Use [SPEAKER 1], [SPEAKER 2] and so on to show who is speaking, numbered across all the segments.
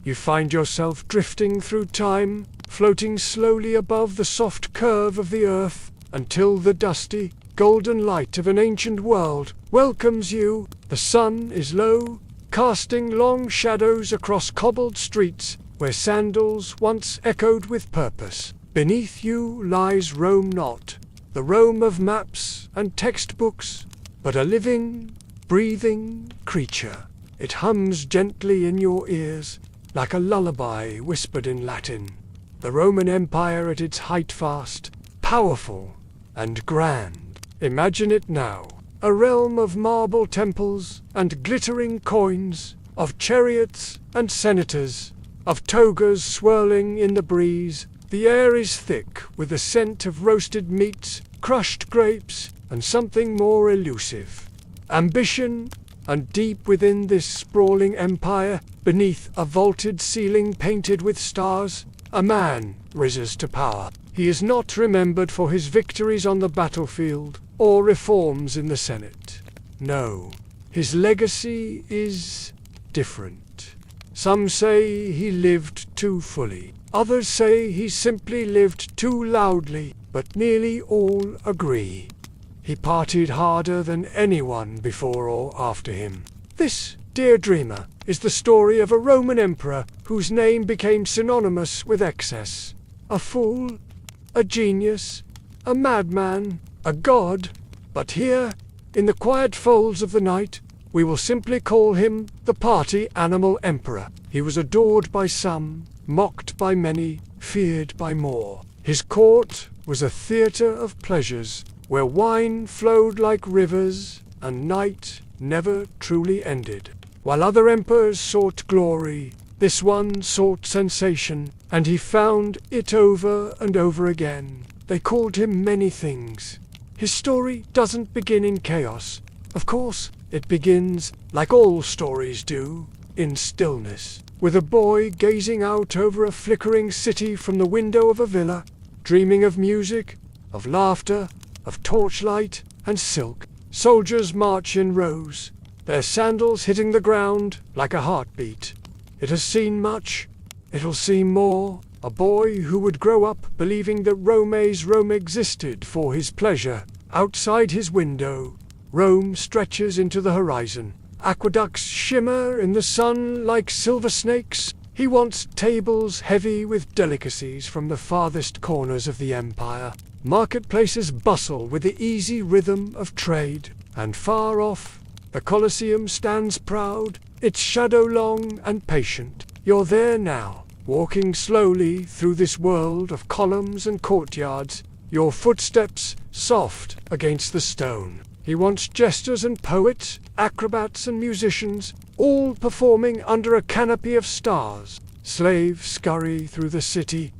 [SPEAKER 1] You find yourself drifting through time, floating slowly above the soft curve of the earth, until the dusty, golden light of an ancient world welcomes you. The sun is low, casting long shadows across cobbled streets where sandals once echoed with purpose. Beneath you lies Rome, not the Rome of maps and textbooks, but a living, breathing creature. It hums gently in your ears, like a lullaby whispered in Latin. The Roman Empire at its height, vast, powerful, and grand. Imagine it now, a realm of marble temples and glittering coins, of chariots and senators, of togas swirling in the breeze. The air is thick with the scent of roasted meats, crushed grapes, and something more elusive. Ambition, and deep within this sprawling empire, beneath a vaulted ceiling painted with stars, a man rises to power. He is not remembered for his victories on the battlefield or reforms in the Senate. No, his legacy is different. Some say he lived too fully. Others say he simply lived too loudly, but nearly all agree he partied harder than anyone before or after him. This, dear dreamer, is the story of a Roman emperor whose name became synonymous with excess. A fool, a genius, a madman, a god. But here, in the quiet folds of the night, we will simply call him the party animal emperor. He was adored by some, mocked by many, feared by more. His court was a theater of pleasures, where wine flowed like rivers, and night never truly ended. While other emperors sought glory, this one sought sensation, and he found it over and over again. They called him many things. His story doesn't begin in chaos. Of course, it begins, like all stories do, in stillness, with a boy gazing out over a flickering city from the window of a villa, dreaming of music, of laughter, of torchlight and silk. Soldiers march in rows, their sandals hitting the ground like a heartbeat. It has seen much, it'll see more. A boy who would grow up believing that Rome existed for his pleasure. Outside his window, Rome stretches into the horizon. Aqueducts shimmer in the sun like silver snakes. He wants tables heavy with delicacies from the farthest corners of the empire. Marketplaces bustle with the easy rhythm of trade, and far off, the Colosseum stands proud, its shadow long and patient. You're there now, walking slowly through this world of columns and courtyards, your footsteps soft against the stone. He wants jesters and poets, acrobats and musicians, all performing under a canopy of stars. Slaves scurry through the city,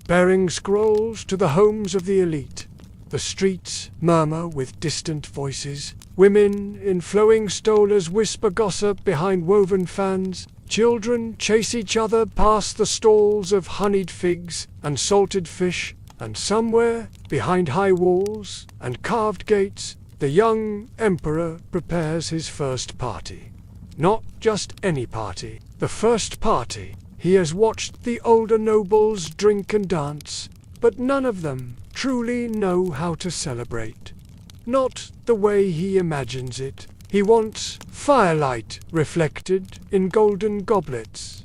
[SPEAKER 1] bearing scrolls to the homes of the elite. The streets murmur with distant voices. Women in flowing stolas whisper gossip behind woven fans. Children chase each other past the stalls of honeyed figs and salted fish. And somewhere, behind high walls and carved gates, the young emperor prepares his first party. Not just any party, the first party. He has watched the older nobles drink and dance, but none of them truly know how to celebrate. Not the way he imagines it. He wants firelight reflected in golden goblets.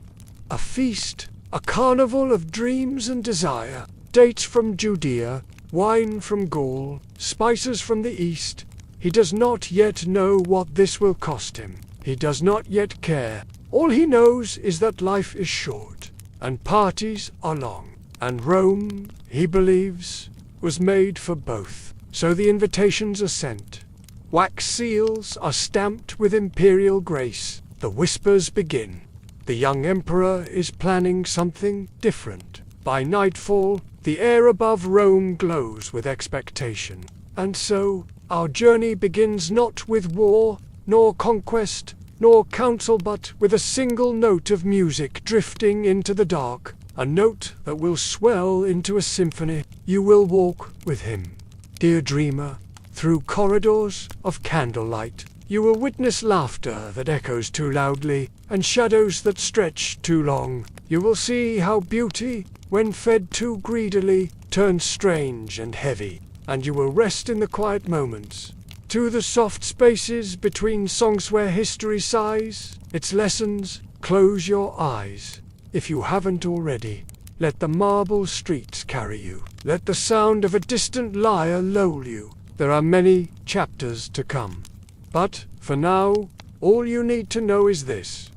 [SPEAKER 1] A feast, a carnival of dreams and desire. Dates from Judea, wine from Gaul, spices from the east. He does not yet know what this will cost him. He does not yet care. All he knows is that life is short, and parties are long. And Rome, he believes, was made for both. So the invitations are sent. Wax seals are stamped with imperial grace. The whispers begin. The young emperor is planning something different. By nightfall, the air above Rome glows with expectation. And so, our journey begins not with war, nor conquest, nor counsel, but with a single note of music drifting into the dark, a note that will swell into a symphony. You will walk with him, dear dreamer, through corridors of candlelight, You will witness laughter that echoes too loudly, and shadows that stretch too long. You will see how beauty, when fed too greedily, turns strange and heavy, and you will rest in the quiet moments. To the soft spaces between songs where history sighs its lessons, close your eyes. If you haven't already, let the marble streets carry you. Let the sound of a distant lyre lull you. There are many chapters to come. But, for now, all you need to know is this.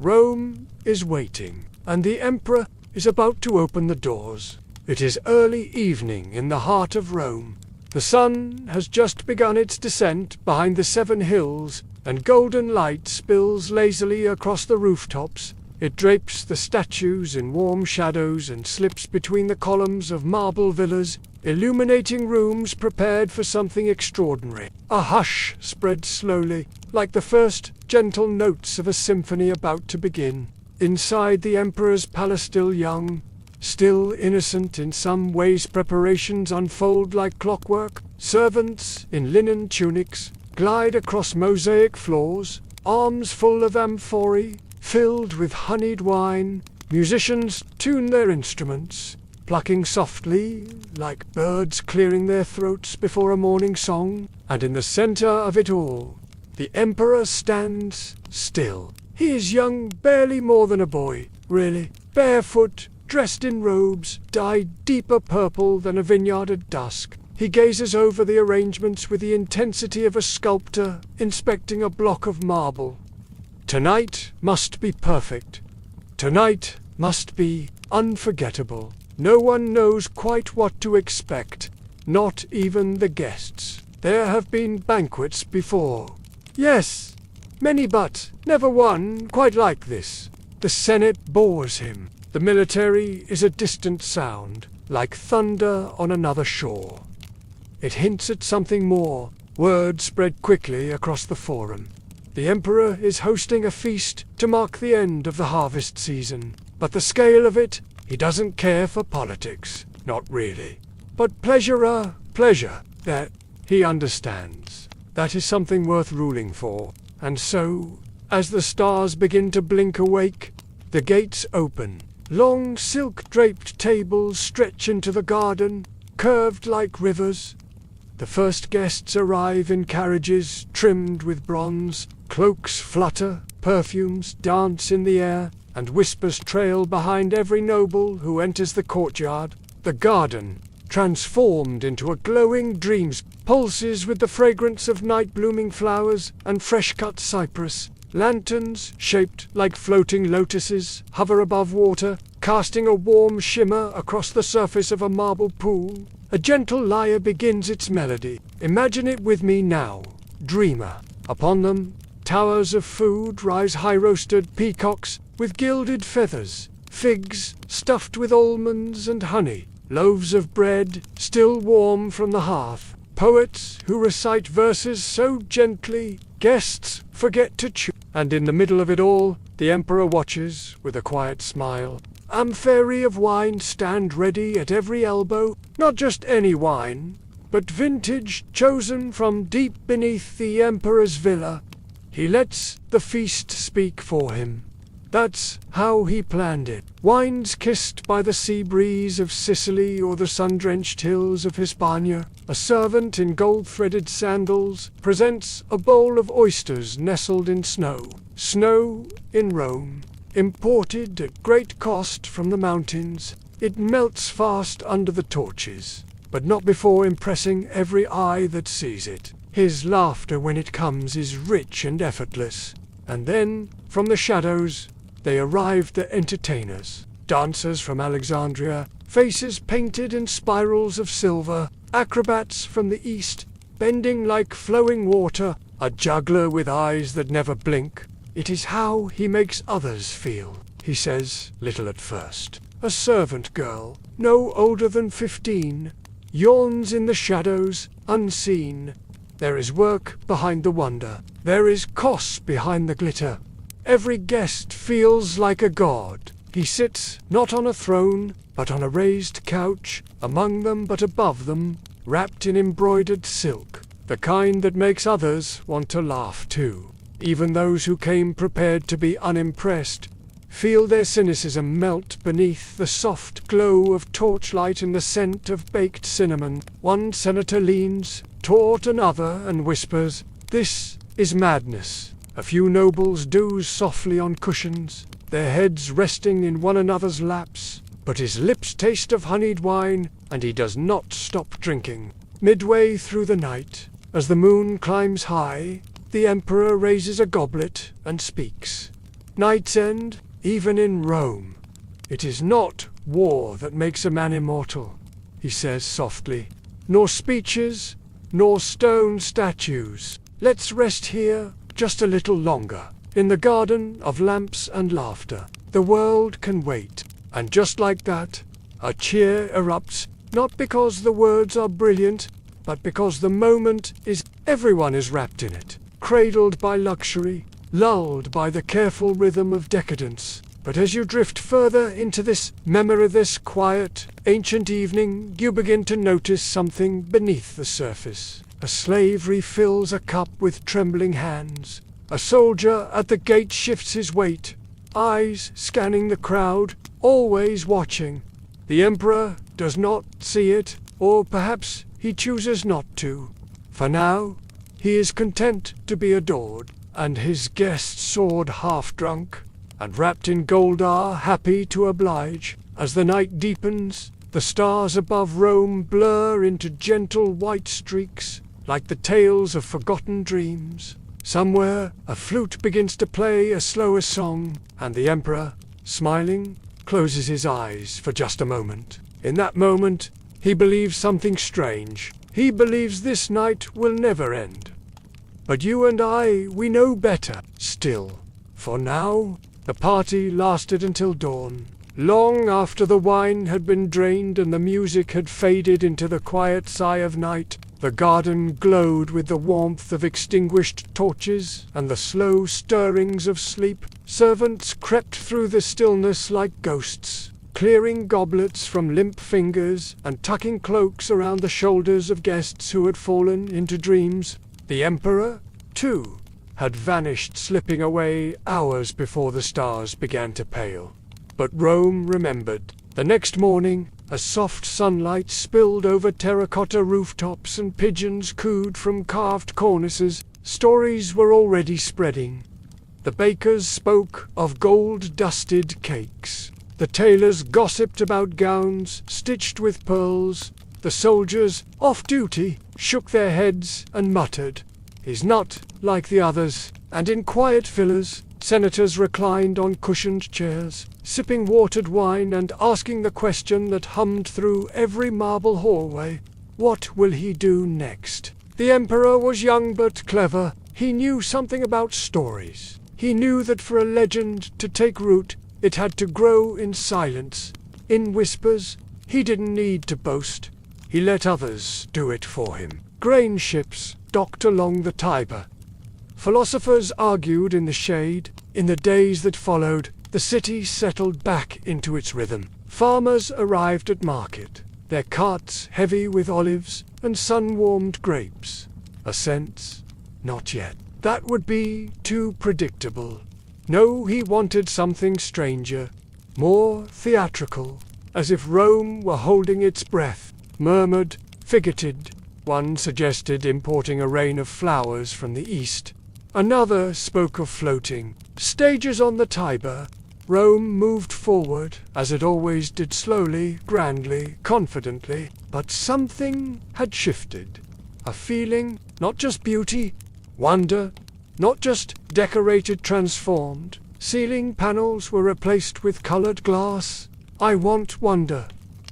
[SPEAKER 1] Rome is waiting, and the Emperor is about to open the doors. It is early evening in the heart of Rome. The sun has just begun its descent behind the 7 hills, and golden light spills lazily across the rooftops. It drapes the statues in warm shadows and slips between the columns of marble villas, illuminating rooms prepared for something extraordinary. A hush spreads slowly, like the first gentle notes of a symphony about to begin. Inside the Emperor's palace, still young, still innocent in some ways, preparations unfold like clockwork. Servants in linen tunics glide across mosaic floors, arms full of amphorae filled with honeyed wine. Musicians tune their instruments, plucking softly like birds clearing their throats before a morning song. And in the center of it all, the Emperor stands still. He is young, barely more than a boy, really, barefoot, dressed in robes dyed deeper purple than a vineyard at dusk. He gazes over the arrangements with the intensity of a sculptor inspecting a block of marble. Tonight must be perfect. Tonight must be unforgettable. No one knows quite what to expect, not even the guests. There have been banquets before. Yes, many, but never one quite like this. The Senate bores him. The military is a distant sound, like thunder on another shore. It hints at something more. Word spread quickly across the forum. The Emperor is hosting a feast to mark the end of the harvest season. But the scale of it, he doesn't care for politics. Not really. But pleasure, that he understands. That is something worth ruling for. And so, as the stars begin to blink awake, the gates open. Long silk-draped tables stretch into the garden, curved like rivers. The first guests arrive in carriages trimmed with bronze. Cloaks flutter, perfumes dance in the air, and whispers trail behind every noble who enters the courtyard. The garden, transformed into a glowing dream, pulses with the fragrance of night-blooming flowers and fresh-cut cypress. Lanterns, shaped like floating lotuses, hover above water, casting a warm shimmer across the surface of a marble pool. A gentle lyre begins its melody. Imagine it with me now, dreamer. Upon them, towers of food rise, high-roasted peacocks with gilded feathers, figs stuffed with almonds and honey, loaves of bread still warm from the hearth, poets who recite verses so gently guests forget to chew. And in the middle of it all, the Emperor watches with a quiet smile. Amphorae of wine stand ready at every elbow, not just any wine, but vintage chosen from deep beneath the Emperor's villa. He lets the feast speak for him. That's how he planned it. Wines kissed by the sea breeze of Sicily or the sun-drenched hills of Hispania. A servant in gold-threaded sandals presents a bowl of oysters nestled in snow. Snow in Rome, imported at great cost from the mountains. It melts fast under the torches, but not before impressing every eye that sees it. His laughter when it comes is rich and effortless. And then, from the shadows, they arrive the entertainers. Dancers from Alexandria, faces painted in spirals of silver, acrobats from the east, bending like flowing water, a juggler with eyes that never blink. It is how he makes others feel, he says, little at first. A servant girl, no older than 15, yawns in the shadows, unseen. There is work behind the wonder. There is cost behind the glitter. Every guest feels like a god. He sits not on a throne, but on a raised couch, among them but above them, wrapped in embroidered silk. The kind that makes others want to laugh too. Even those who came prepared to be unimpressed feel their cynicism melt beneath the soft glow of torchlight and the scent of baked cinnamon. One senator leans toward another and whispers, "This is madness." A few nobles doze softly on cushions, their heads resting in one another's laps, but his lips taste of honeyed wine, and he does not stop drinking. Midway through the night, as the moon climbs high, the emperor raises a goblet and speaks. Night's end, even in Rome. It is not war that makes a man immortal, he says softly, nor speeches, nor stone statues. Let's rest here just a little longer, in the garden of lamps and laughter. The world can wait. And just like that, a cheer erupts, not because the words are brilliant, but because the moment is. Everyone is wrapped in it, cradled by luxury, lulled by the careful rhythm of decadence. But as you drift further into this memory, this quiet, ancient evening, you begin to notice something beneath the surface. A slave refills a cup with trembling hands. A soldier at the gate shifts his weight, eyes scanning the crowd, always watching. The emperor does not see it, or perhaps he chooses not to. For now, he is content to be adored, and his guests soared half-drunk and wrapped in gold are happy to oblige. As the night deepens, the stars above Rome blur into gentle white streaks, like the tales of forgotten dreams. Somewhere, a flute begins to play a slower song, and the emperor, smiling, closes his eyes for just a moment. In that moment, he believes something strange. He believes this night will never end. But you and I, we know better still. For now, the party lasted until dawn. Long after the wine had been drained and the music had faded into the quiet sigh of night, the garden glowed with the warmth of extinguished torches and the slow stirrings of sleep. Servants crept through the stillness like ghosts, clearing goblets from limp fingers and tucking cloaks around the shoulders of guests who had fallen into dreams. The emperor, too, had vanished, slipping away hours before the stars began to pale. But Rome remembered. The next morning, a soft sunlight spilled over terracotta rooftops and pigeons cooed from carved cornices. Stories were already spreading. The bakers spoke of gold-dusted cakes. The tailors gossiped about gowns stitched with pearls. The soldiers, off-duty, shook their heads and muttered, "He's not like the others." And in quiet villas, senators reclined on cushioned chairs, sipping watered wine and asking the question that hummed through every marble hallway: what will he do next? The emperor was young but clever. He knew something about stories. He knew that for a legend to take root, it had to grow in silence, in whispers. He didn't need to boast. He let others do it for him. Grain ships docked along the Tiber. Philosophers argued in the shade. In the days that followed, the city settled back into its rhythm. Farmers arrived at market, their carts heavy with olives and sun-warmed grapes. A sense? Not yet. That would be too predictable. No, he wanted something stranger, more theatrical, as if Rome were holding its breath. Murmured, figurated. One suggested importing a rain of flowers from the east. Another spoke of floating stages on the Tiber. Rome moved forward, as it always did, slowly, grandly, confidently. But something had shifted. A feeling, not just beauty, wonder, not just decorated, transformed. Ceiling panels were replaced with colored glass. I want wonder.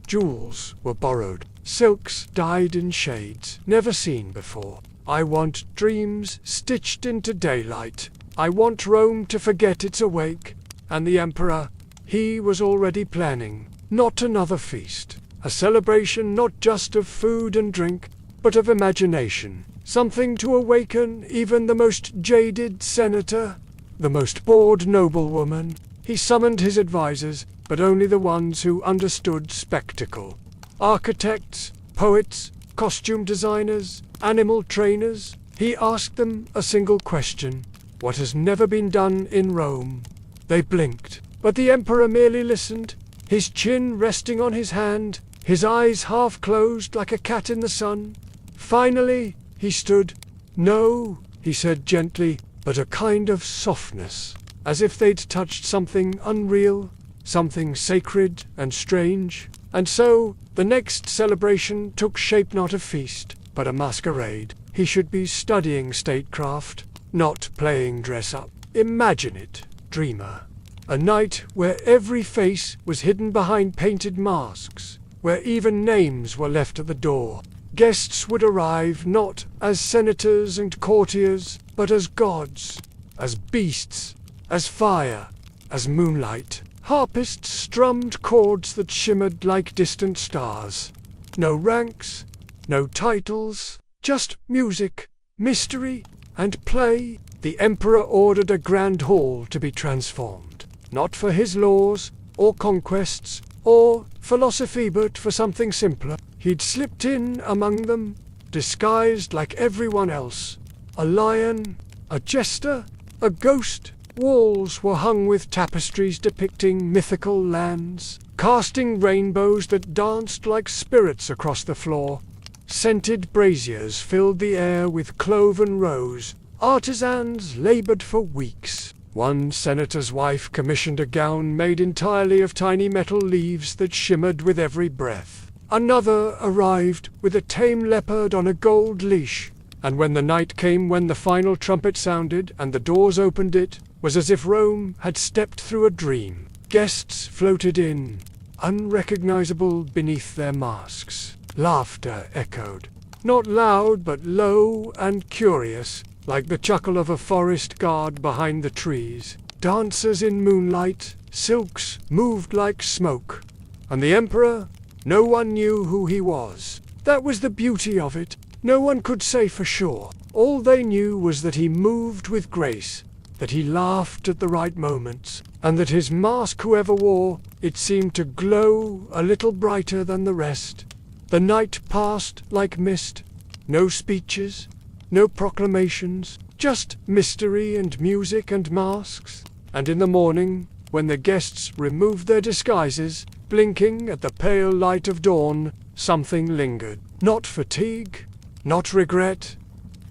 [SPEAKER 1] Jewels were borrowed. Silks dyed in shades never seen before. I want dreams stitched into daylight. I want Rome to forget it's awake. And the emperor, he was already planning. Not another feast. A celebration not just of food and drink, but of imagination. Something to awaken even the most jaded senator, the most bored noblewoman. He summoned his advisors, but only the ones who understood spectacle. Architects, poets, costume designers, animal trainers. He asked them a single question: what has never been done in Rome? They blinked, but the emperor merely listened, his chin resting on his hand, his eyes half closed like a cat in the sun. Finally, he stood. No, he said gently, but a kind of softness, as if they'd touched something unreal, something sacred and strange. And so, the next celebration took shape, not a feast, but a masquerade. He should be studying statecraft, not playing dress-up. Imagine it, dreamer. A night where every face was hidden behind painted masks, where even names were left at the door. Guests would arrive not as senators and courtiers, but as gods, as beasts, as fire, as moonlight. Harpists strummed chords that shimmered like distant stars. No ranks, no titles, just music, mystery, and play. The emperor ordered a grand hall to be transformed, not for his laws, or conquests, or philosophy, but for something simpler. He'd slipped in among them, disguised like everyone else. A lion, a jester, a ghost. Walls were hung with tapestries depicting mythical lands, casting rainbows that danced like spirits across the floor. Scented braziers filled the air with clove and rose. Artisans labored for weeks. One senator's wife commissioned a gown made entirely of tiny metal leaves that shimmered with every breath. Another arrived with a tame leopard on a gold leash. And when the night came, when the final trumpet sounded and the doors opened, it was as if Rome had stepped through a dream. Guests floated in, unrecognizable beneath their masks. Laughter echoed, not loud but low and curious, like the chuckle of a forest guard behind the trees. Dancers in moonlight, silks moved like smoke. And the emperor? No one knew who he was. That was the beauty of it. No one could say for sure. All they knew was that he moved with grace, that he laughed at the right moments, and that his mask, whoever wore, it seemed to glow a little brighter than the rest. The night passed like mist. No speeches, no proclamations, just mystery and music and masks. And in the morning, when the guests removed their disguises, blinking at the pale light of dawn, something lingered. Not fatigue, not regret.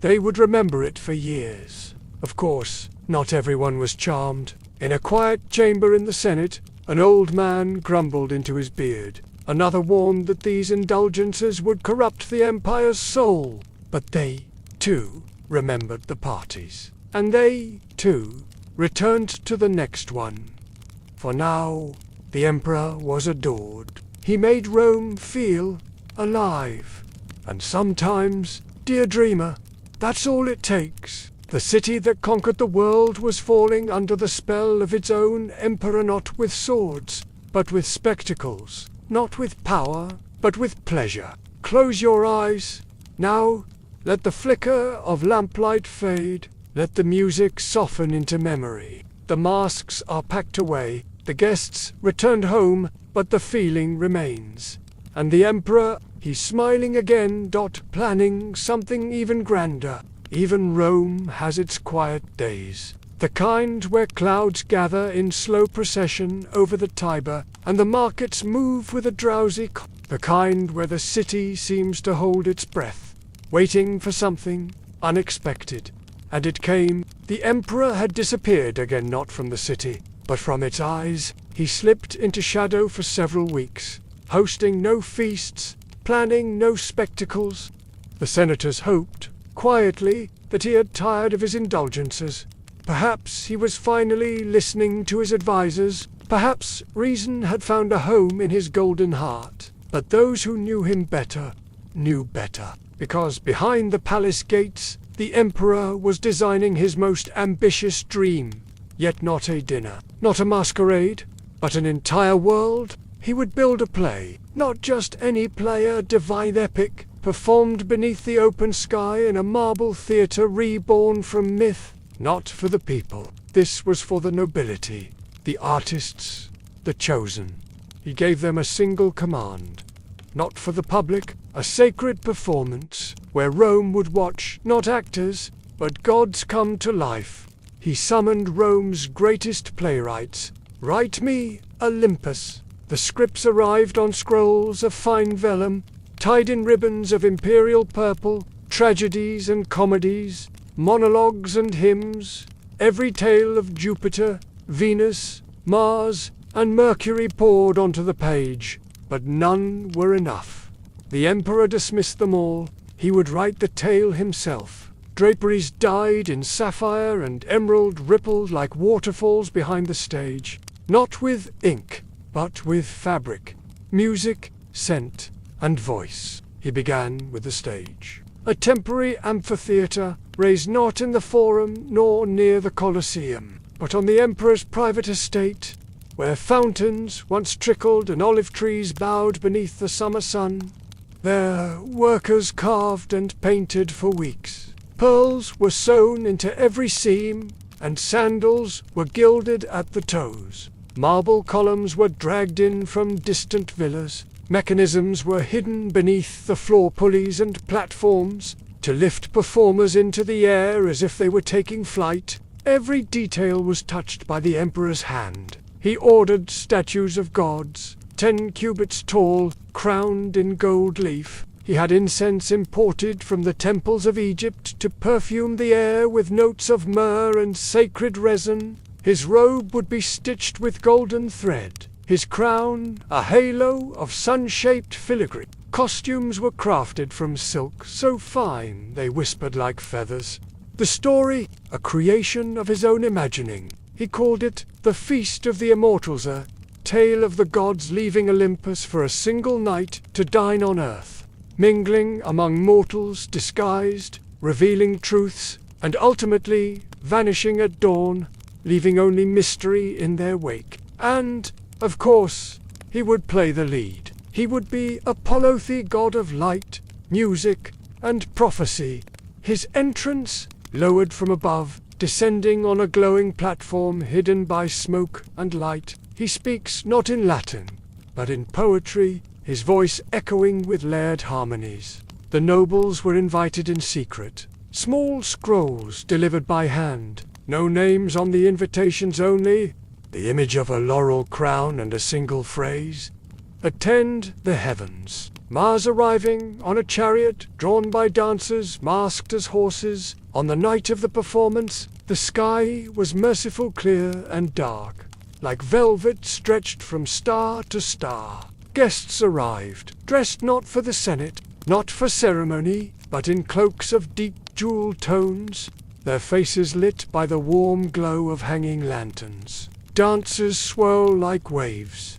[SPEAKER 1] They would remember it for years. Of course, not everyone was charmed. In a quiet chamber in the Senate, an old man grumbled into his beard. Another warned that these indulgences would corrupt the empire's soul. But they, too, remembered the parties. And they, too, returned to the next one. For now, the emperor was adored. He made Rome feel alive. And sometimes, dear dreamer, that's all it takes. The city that conquered the world was falling under the spell of its own emperor, not with swords, but with spectacles, not with power, but with pleasure. Close your eyes. Now, let the flicker of lamplight fade. Let the music soften into memory. The masks are packed away. The guests returned home, but the feeling remains. And the emperor, he's smiling again, planning something even grander. Even Rome has its quiet days. The kind where clouds gather in slow procession over the Tiber, and the markets move with a drowsy the kind where the city seems to hold its breath, waiting for something unexpected. And it came. The emperor had disappeared again, not from the city, but from its eyes. He slipped into shadow for several weeks, hosting no feasts, planning no spectacles. The senators hoped, quietly, that he had tired of his indulgences. Perhaps he was finally listening to his advisers. Perhaps reason had found a home in his golden heart. But those who knew him better knew better. Because behind the palace gates, the emperor was designing his most ambitious dream. Yet not a dinner, not a masquerade, but an entire world. He would build a play, not just any play, a divine epic, performed beneath the open sky in a marble theatre reborn from myth. Not for the people. This was for the nobility, the artists, the chosen. He gave them a single command. Not for the public, a sacred performance. where Rome would watch not actors, but gods come to life. He summoned Rome's greatest playwrights. Write me, Olympus. The scripts arrived on scrolls of fine vellum, tied in ribbons of imperial purple, tragedies and comedies, monologues and hymns. Every tale of Jupiter, Venus, Mars, and Mercury poured onto the page, but none were enough. The emperor dismissed them all. He would write the tale himself. Draperies dyed in sapphire and emerald rippled like waterfalls behind the stage, not with ink, but with fabric, music, scent, and voice. He began with the stage. A temporary amphitheatre, raised not in the Forum nor near the Colosseum, but on the emperor's private estate, where fountains once trickled and olive trees bowed beneath the summer sun. There workers carved and painted for weeks. Pearls were sewn into every seam, and sandals were gilded at the toes. Marble columns were dragged in from distant villas. Mechanisms were hidden beneath the floor pulleys and platforms to lift performers into the air as if they were taking flight. Every detail was touched by the emperor's hand. He ordered statues of gods, 10 cubits tall, crowned in gold leaf. He had incense imported from the temples of Egypt to perfume the air with notes of myrrh and sacred resin. His robe would be stitched with golden thread. His crown, a halo of sun-shaped filigree. Costumes were crafted from silk so fine they whispered like feathers. The story, a creation of his own imagining. He called it The Feast of the Immortals, a tale of the gods leaving Olympus for a single night to dine on earth, mingling among mortals disguised, revealing truths, and ultimately vanishing at dawn, leaving only mystery in their wake. And, of course, he would play the lead. He would be Apollo, the god of light, music, and prophecy. His entrance, lowered from above, descending on a glowing platform hidden by smoke and light. He speaks not in Latin, but in poetry, his voice echoing with layered harmonies. The nobles were invited in secret. Small scrolls delivered by hand. No names on the invitations, only the image of a laurel crown and a single phrase. Attend the heavens. Mars arriving on a chariot drawn by dancers masked as horses. On the night of the performance, the sky was merciful, clear and dark, like velvet stretched from star to star. Guests arrived, dressed not for the Senate, not for ceremony, but in cloaks of deep jewel tones, their faces lit by the warm glow of hanging lanterns. Dancers swirl like waves.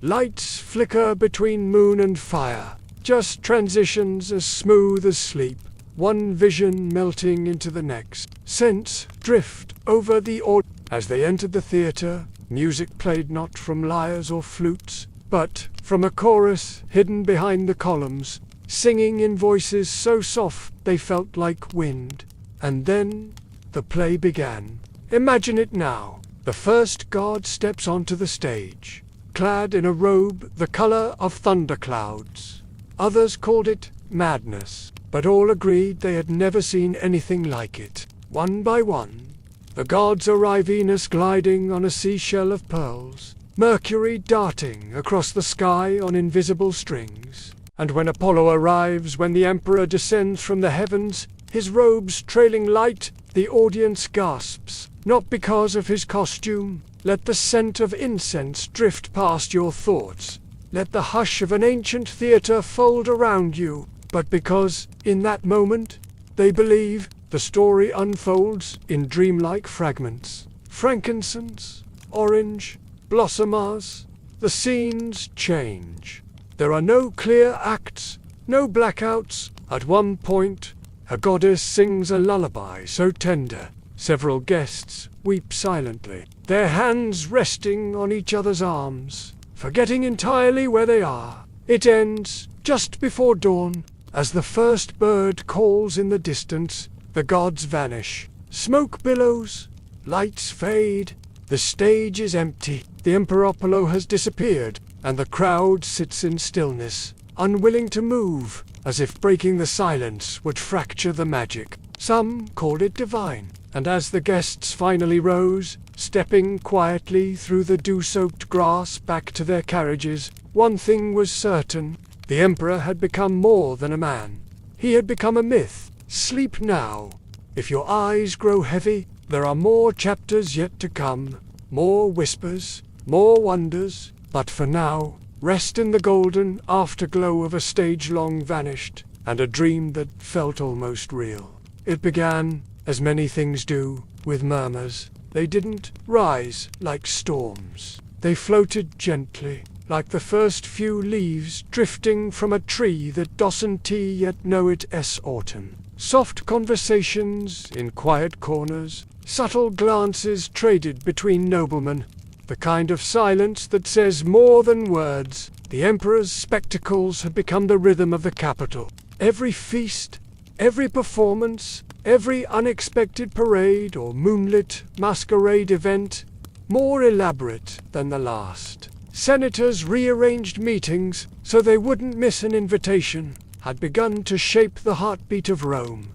[SPEAKER 1] Lights flicker between moon and fire, just transitions as smooth as sleep, one vision melting into the next. Scents drift over the audience. As they entered the theatre, music played not from lyres or flutes, but from a chorus hidden behind the columns, singing in voices so soft they felt like wind. And then the play began. Imagine it now. The first god steps onto the stage, clad in a robe the color of thunderclouds. Others called it madness, but all agreed they had never seen anything like it. One by one, the gods arrive, Venus gliding on a seashell of pearls, Mercury darting across the sky on invisible strings. And when Apollo arrives, when the emperor descends from the heavens, his robes trailing light, the audience gasps, not because of his costume. Let the scent of incense drift past your thoughts. Let the hush of an ancient theater fold around you, but because, in that moment, they believe, the story unfolds in dreamlike fragments. Frankincense, orange, blossomers, the scenes change. There are no clear acts, no blackouts. At one point, a goddess sings a lullaby so tender, several guests weep silently, their hands resting on each other's arms, forgetting entirely where they are. It ends just before dawn, as the first bird calls in the distance. The gods vanish. Smoke billows, lights fade, the stage is empty. The Emperor Apollo has disappeared, and the crowd sits in stillness, unwilling to move, as if breaking the silence would fracture the magic. Some called it divine, and as the guests finally rose, stepping quietly through the dew-soaked grass back to their carriages, one thing was certain: the Emperor had become more than a man. He had become a myth. Sleep now. If your eyes grow heavy, there are more chapters yet to come, more whispers, more wonders, but for now, rest in the golden afterglow of a stage long vanished, and a dream that felt almost real. It began, as many things do, with murmurs. They didn't rise like storms. They floated gently, like the first few leaves drifting from a tree that doesn't yet know it's autumn. Soft conversations in quiet corners, subtle glances traded between noblemen, the kind of silence that says more than words. The Emperor's spectacles had become the rhythm of the capital. Every feast, every performance, every unexpected parade or moonlit masquerade event, more elaborate than the last. Senators rearranged meetings so they wouldn't miss an invitation, had begun to shape the heartbeat of Rome.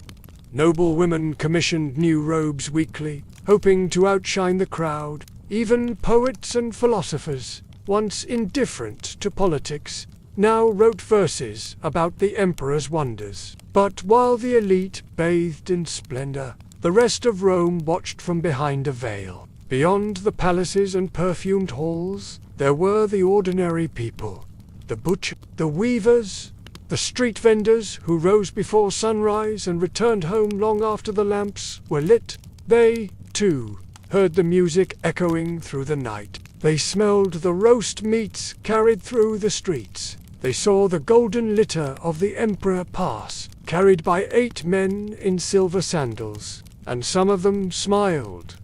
[SPEAKER 1] Noble women commissioned new robes weekly, hoping to outshine the crowd. Even poets and philosophers, once indifferent to politics, now wrote verses about the Emperor's wonders. But while the elite bathed in splendor, the rest of Rome watched from behind a veil. Beyond the palaces and perfumed halls, there were the ordinary people, the butchers, the weavers, the street vendors who rose before sunrise and returned home long after the lamps were lit. They, too, heard the music echoing through the night. They smelled the roast meats carried through the streets. They saw the golden litter of the Emperor pass, carried by 8 men in silver sandals, and some of them smiled,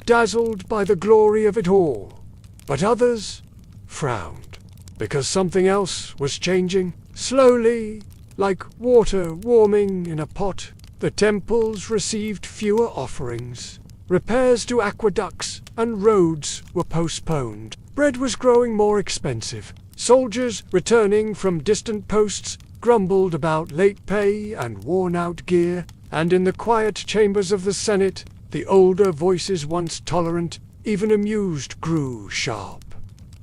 [SPEAKER 1] dazzled by the glory of it all. But others frowned, because something else was changing. Slowly, like water warming in a pot, the temples received fewer offerings. Repairs to aqueducts and roads were postponed. Bread was growing more expensive. Soldiers returning from distant posts grumbled about late pay and worn-out gear, and in the quiet chambers of the Senate, the older voices, once tolerant, even amused, grew sharp.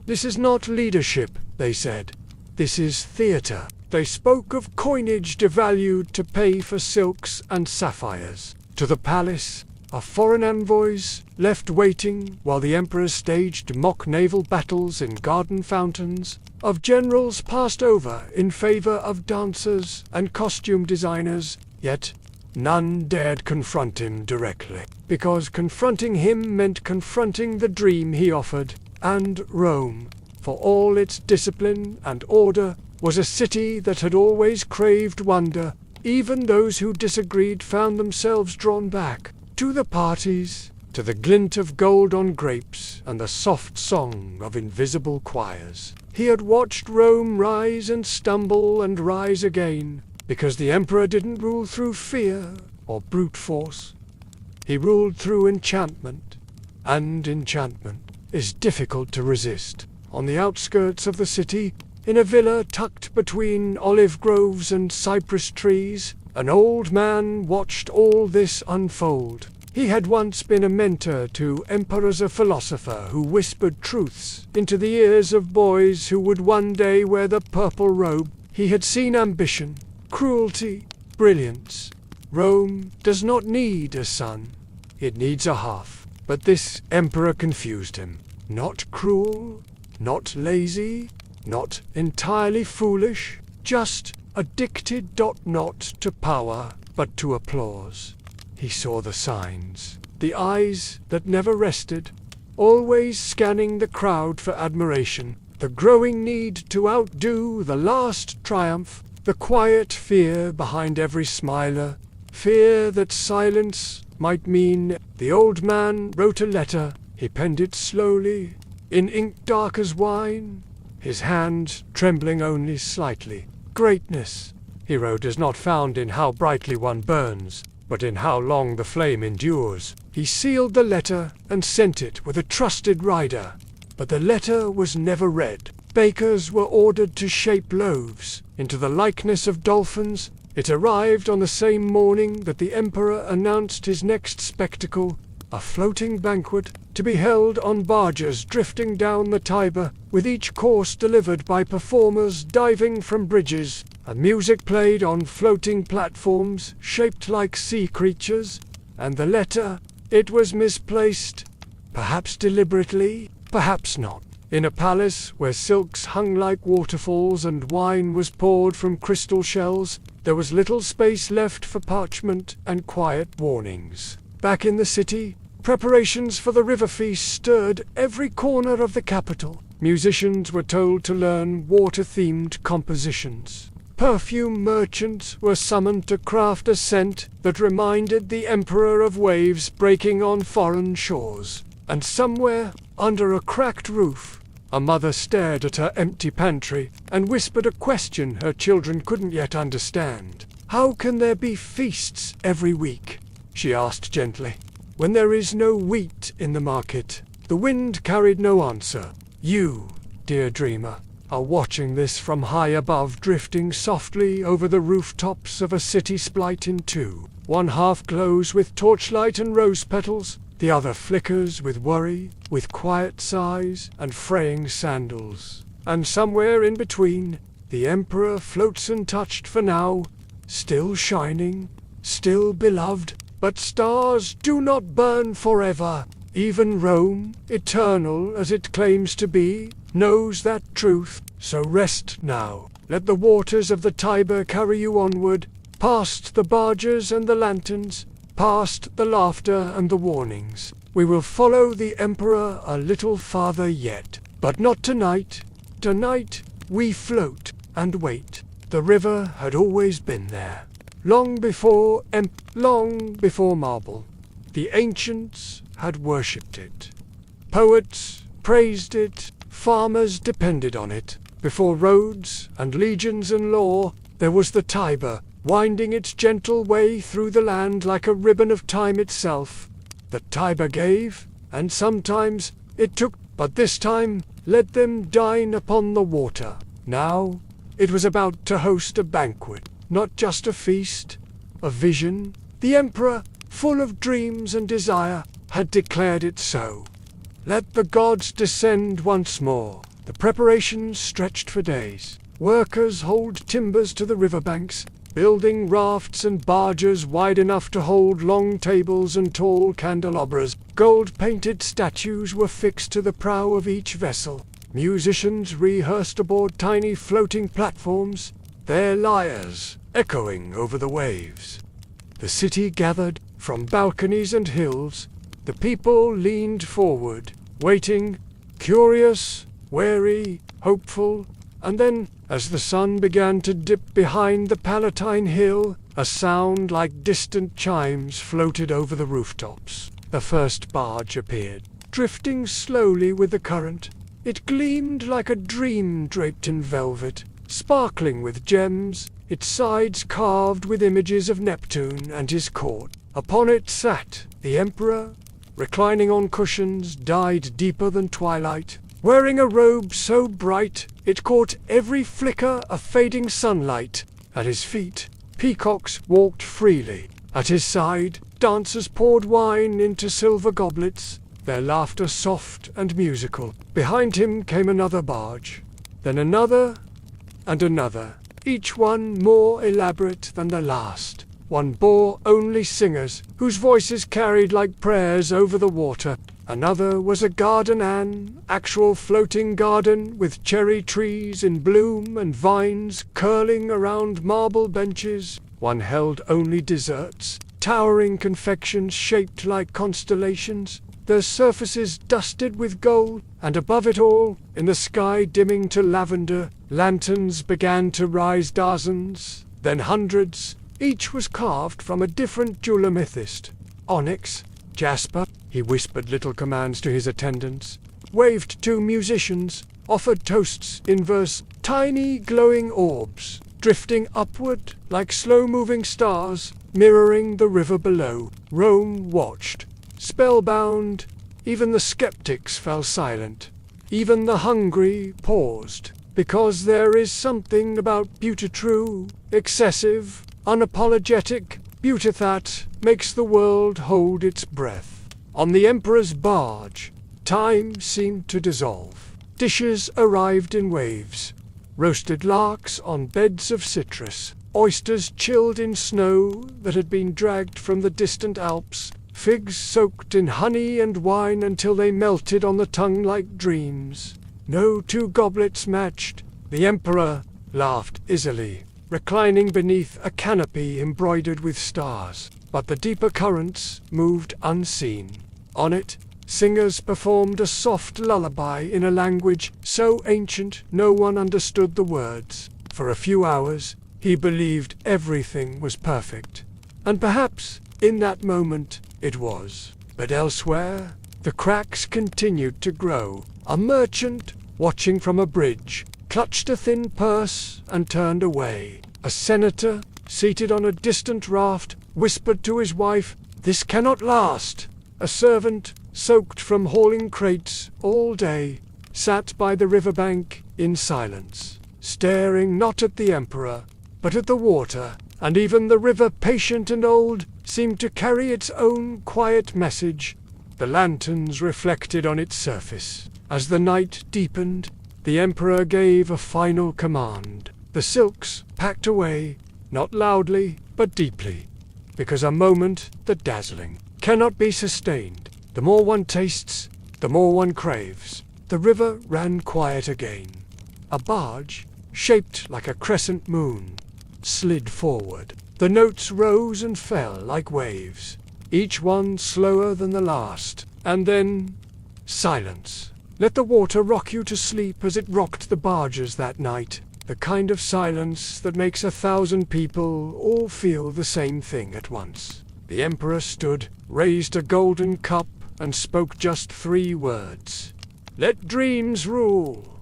[SPEAKER 1] "This is not leadership," they said. "This is theater." They spoke of coinage devalued to pay for silks and sapphires. To the palace, of foreign envoys left waiting while the Emperor staged mock naval battles in garden fountains, of generals passed over in favor of dancers and costume designers, yet none dared confront him directly, because confronting him meant confronting the dream he offered. And Rome, for all its discipline and order, was a city that had always craved wonder. Even those who disagreed found themselves drawn back to the parties, to the glint of gold on grapes and the soft song of invisible choirs. He had watched Rome rise and stumble and rise again, because the Emperor didn't rule through fear or brute force. He ruled through enchantment, and enchantment is difficult to resist. On the outskirts of the city, in a villa tucked between olive groves and cypress trees, an old man watched all this unfold. He had once been a mentor to emperors, a philosopher who whispered truths into the ears of boys who would one day wear the purple robe. He had seen ambition, cruelty, brilliance. Rome does not need a son, it needs a half. But this emperor confused him. Not cruel, not lazy, not entirely foolish, just addicted not to power, but to applause. He saw the signs, the eyes that never rested, always scanning the crowd for admiration, the growing need to outdo the last triumph, the quiet fear behind every smiler, fear that silence might mean. The old man wrote a letter. He penned it slowly, in ink dark as wine, his hand trembling only slightly. "Greatness," he wrote, "is not found in how brightly one burns, but in how long the flame endures." He sealed the letter and sent it with a trusted rider. But the letter was never read. Bakers were ordered to shape loaves into the likeness of dolphins. It arrived on the same morning that the emperor announced his next spectacle, a floating banquet, to be held on barges drifting down the Tiber, with each course delivered by performers diving from bridges, and music played on floating platforms shaped like sea creatures, and the letter, it was misplaced, perhaps deliberately, perhaps not. In a palace where silks hung like waterfalls and wine was poured from crystal shells, there was little space left for parchment and quiet warnings. Back in the city, preparations for the river feast stirred every corner of the capital. Musicians were told to learn water-themed compositions. Perfume merchants were summoned to craft a scent that reminded the emperor of waves breaking on foreign shores. And somewhere, under a cracked roof, a mother stared at her empty pantry and whispered a question her children couldn't yet understand. "How can there be feasts every week?" she asked gently, "when there is no wheat in the market?" The wind carried no answer. You, dear dreamer, are watching this from high above, drifting softly over the rooftops of a city split in two. One half glows with torchlight and rose petals, the other flickers with worry, with quiet sighs and fraying sandals. And somewhere in between, the emperor floats untouched for now, still shining, still beloved. But stars do not burn forever. Even Rome, eternal as it claims to be, knows that truth. So rest now. Let the waters of the Tiber carry you onward, past the barges and the lanterns, past the laughter and the warnings. We will follow the emperor a little farther yet. But not tonight. Tonight we float and wait. The river had always been there. Long before marble, the ancients had worshipped it. Poets praised it, farmers depended on it. Before roads and legions and law, there was the Tiber, winding its gentle way through the land like a ribbon of time itself. The Tiber gave, and sometimes it took, but this time let them dine upon the water. Now it was about to host a banquet. Not just a feast, a vision. The emperor, full of dreams and desire, had declared it so. Let the gods descend once more. The preparations stretched for days. Workers hauled timbers to the riverbanks, building rafts and barges wide enough to hold long tables and tall candelabras. Gold-painted statues were fixed to the prow of each vessel. Musicians rehearsed aboard tiny floating platforms, their lyres echoing over the waves. The city gathered from balconies and hills. The people leaned forward, waiting, curious, wary, hopeful, and then, as the sun began to dip behind the Palatine Hill, a sound like distant chimes floated over the rooftops. The first barge appeared, drifting slowly with the current. It gleamed like a dream draped in velvet, sparkling with gems, its sides carved with images of Neptune and his court. Upon it sat the emperor, reclining on cushions dyed deeper than twilight, wearing a robe so bright it caught every flicker of fading sunlight. At his feet, peacocks walked freely. At his side, dancers poured wine into silver goblets, their laughter soft and musical. Behind him came another barge, then another, and another, each one more elaborate than the last. One bore only singers, whose voices carried like prayers over the water. Another was a garden, an actual floating garden with cherry trees in bloom and vines curling around marble benches. One held only desserts, towering confections shaped like constellations, their surfaces dusted with gold, and above it all, in the sky dimming to lavender, lanterns began to rise, dozens, then hundreds. Each was carved from a different jeweler mythist. Onyx, jasper, he whispered little commands to his attendants, waved to musicians, offered toasts in verse, tiny glowing orbs, drifting upward like slow-moving stars, mirroring the river below. Rome watched, spellbound. Even the skeptics fell silent. Even the hungry paused, because there is something about beauty true, excessive, unapologetic, beauty that makes the world hold its breath. On the emperor's barge, time seemed to dissolve. Dishes arrived in waves. Roasted larks on beds of citrus, oysters chilled in snow that had been dragged from the distant Alps, figs soaked in honey and wine until they melted on the tongue like dreams. No two goblets matched. The emperor laughed easily, reclining beneath a canopy embroidered with stars. But the deeper currents moved unseen. On it, singers performed a soft lullaby in a language so ancient no one understood the words. For a few hours, he believed everything was perfect. And perhaps, in that moment, it was. But elsewhere, the cracks continued to grow. A merchant, watching from a bridge, clutched a thin purse and turned away. A senator, seated on a distant raft, whispered to his wife, "This cannot last." A servant, soaked from hauling crates all day, sat by the riverbank in silence, staring not at the emperor, but at the water, and even the river, patient and old, seemed to carry its own quiet message. The lanterns reflected on its surface. As the night deepened, the emperor gave a final command. The silks packed away, not loudly, but deeply, because a moment that dazzling cannot be sustained. The more one tastes, the more one craves. The river ran quiet again. A barge, shaped like a crescent moon, slid forward. The notes rose and fell like waves, each one slower than the last. And then, silence. Let the water rock you to sleep as it rocked the barges that night. The kind of silence that makes 1,000 people all feel the same thing at once. The emperor stood, raised a golden cup, and spoke just 3 words. "Let dreams rule."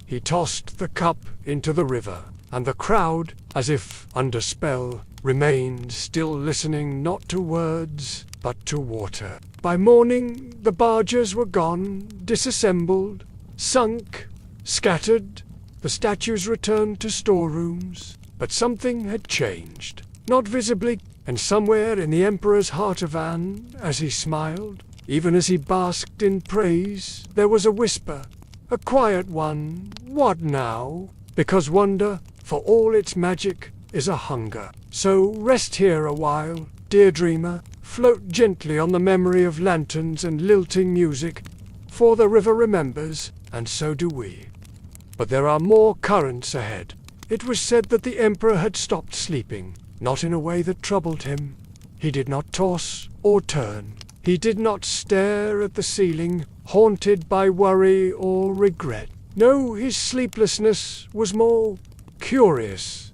[SPEAKER 1] He tossed the cup into the river, and the crowd, as if under spell, remained still, listening not to words, but to water. By morning, the barges were gone, disassembled, sunk, scattered. The statues returned to storerooms, but something had changed. Not visibly, and somewhere in the emperor's heart of Anne, as he smiled, even as he basked in praise, there was a whisper, a quiet one. What now? Because wonder, for all its magic, is a hunger. So rest here a while, dear dreamer, float gently on the memory of lanterns and lilting music, for the river remembers, and so do we. But there are more currents ahead. It was said that the emperor had stopped sleeping, not in a way that troubled him. He did not toss or turn. He did not stare at the ceiling, haunted by worry or regret. No, his sleeplessness was more curious,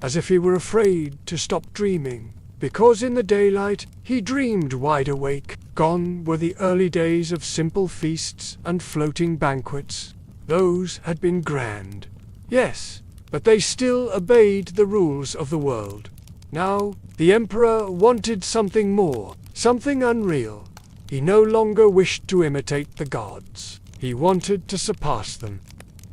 [SPEAKER 1] as if he were afraid to stop dreaming, because in the daylight he dreamed wide awake. Gone were the early days of simple feasts and floating banquets. Those had been grand, yes, but they still obeyed the rules of the world. Now the emperor wanted something more, something unreal. He no longer wished to imitate the gods. He wanted to surpass them.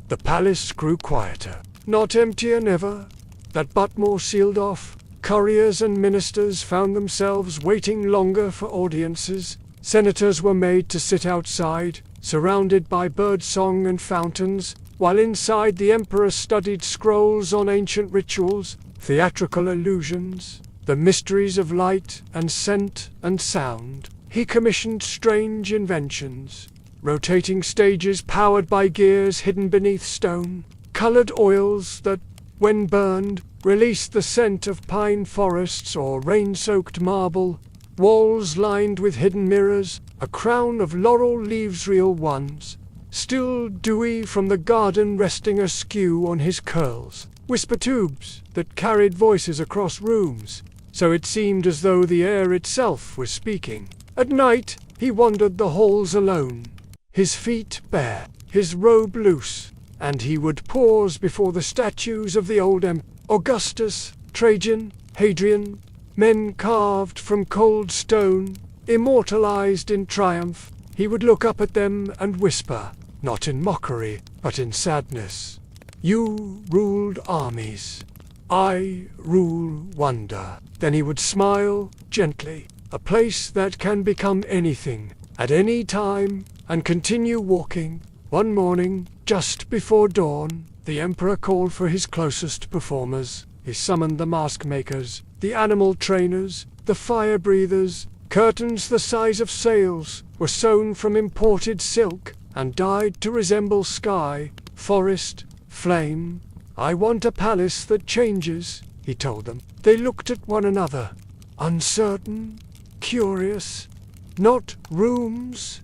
[SPEAKER 1] The palace grew quieter, not emptier never. That but more sealed off. Couriers and ministers found themselves waiting longer for audiences. Senators were made to sit outside, surrounded by birdsong and fountains, while inside the emperor studied scrolls on ancient rituals, theatrical illusions, the mysteries of light and scent and sound. He commissioned strange inventions, rotating stages powered by gears hidden beneath stone, colored oils that, when burned, released the scent of pine forests or rain-soaked marble, walls lined with hidden mirrors, a crown of laurel leaves, real ones, still dewy from the garden resting askew on his curls, whisper tubes that carried voices across rooms, so it seemed as though the air itself was speaking. At night, he wandered the halls alone, his feet bare, his robe loose, and he would pause before the statues of the old Augustus, Trajan, Hadrian, men carved from cold stone, immortalized in triumph. He would look up at them and whisper, not in mockery, but in sadness. You ruled armies. I rule wonder. Then he would smile gently, a place that can become anything, at any time, and continue walking. One morning, just before dawn, the emperor called for his closest performers. He summoned the mask makers, the animal trainers, the fire breathers. Curtains the size of sails were sewn from imported silk and dyed to resemble sky, forest, flame. I want a palace that changes, he told them. They looked at one another, uncertain, curious. Not rooms,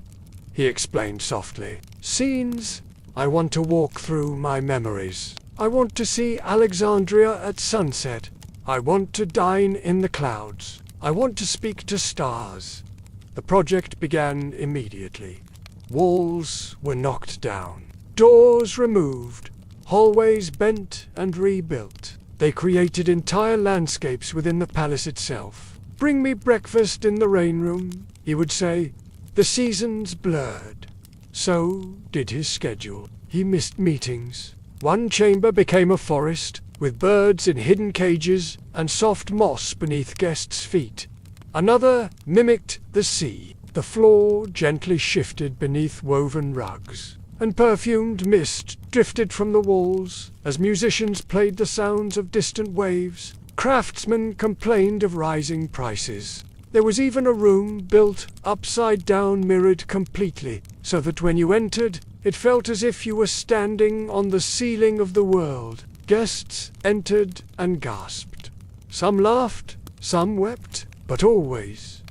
[SPEAKER 1] he explained softly. Scenes. I want to walk through my memories. I want to see Alexandria at sunset. I want to dine in the clouds. I want to speak to stars. The project began immediately. Walls were knocked down, doors removed, hallways bent and rebuilt. They created entire landscapes within the palace itself. Bring me breakfast in the rain room, he would say. The seasons blurred. So did his schedule. He missed meetings. One chamber became a forest, with birds in hidden cages and soft moss beneath guests' feet. Another mimicked the sea. The floor gently shifted beneath woven rugs, and perfumed mist drifted from the walls as musicians played the sounds of distant waves. Craftsmen complained of rising prices. There was even a room built upside down, mirrored completely, so that when you entered, it felt as if you were standing on the ceiling of the world. Guests entered and gasped. Some laughed, some wept, but always,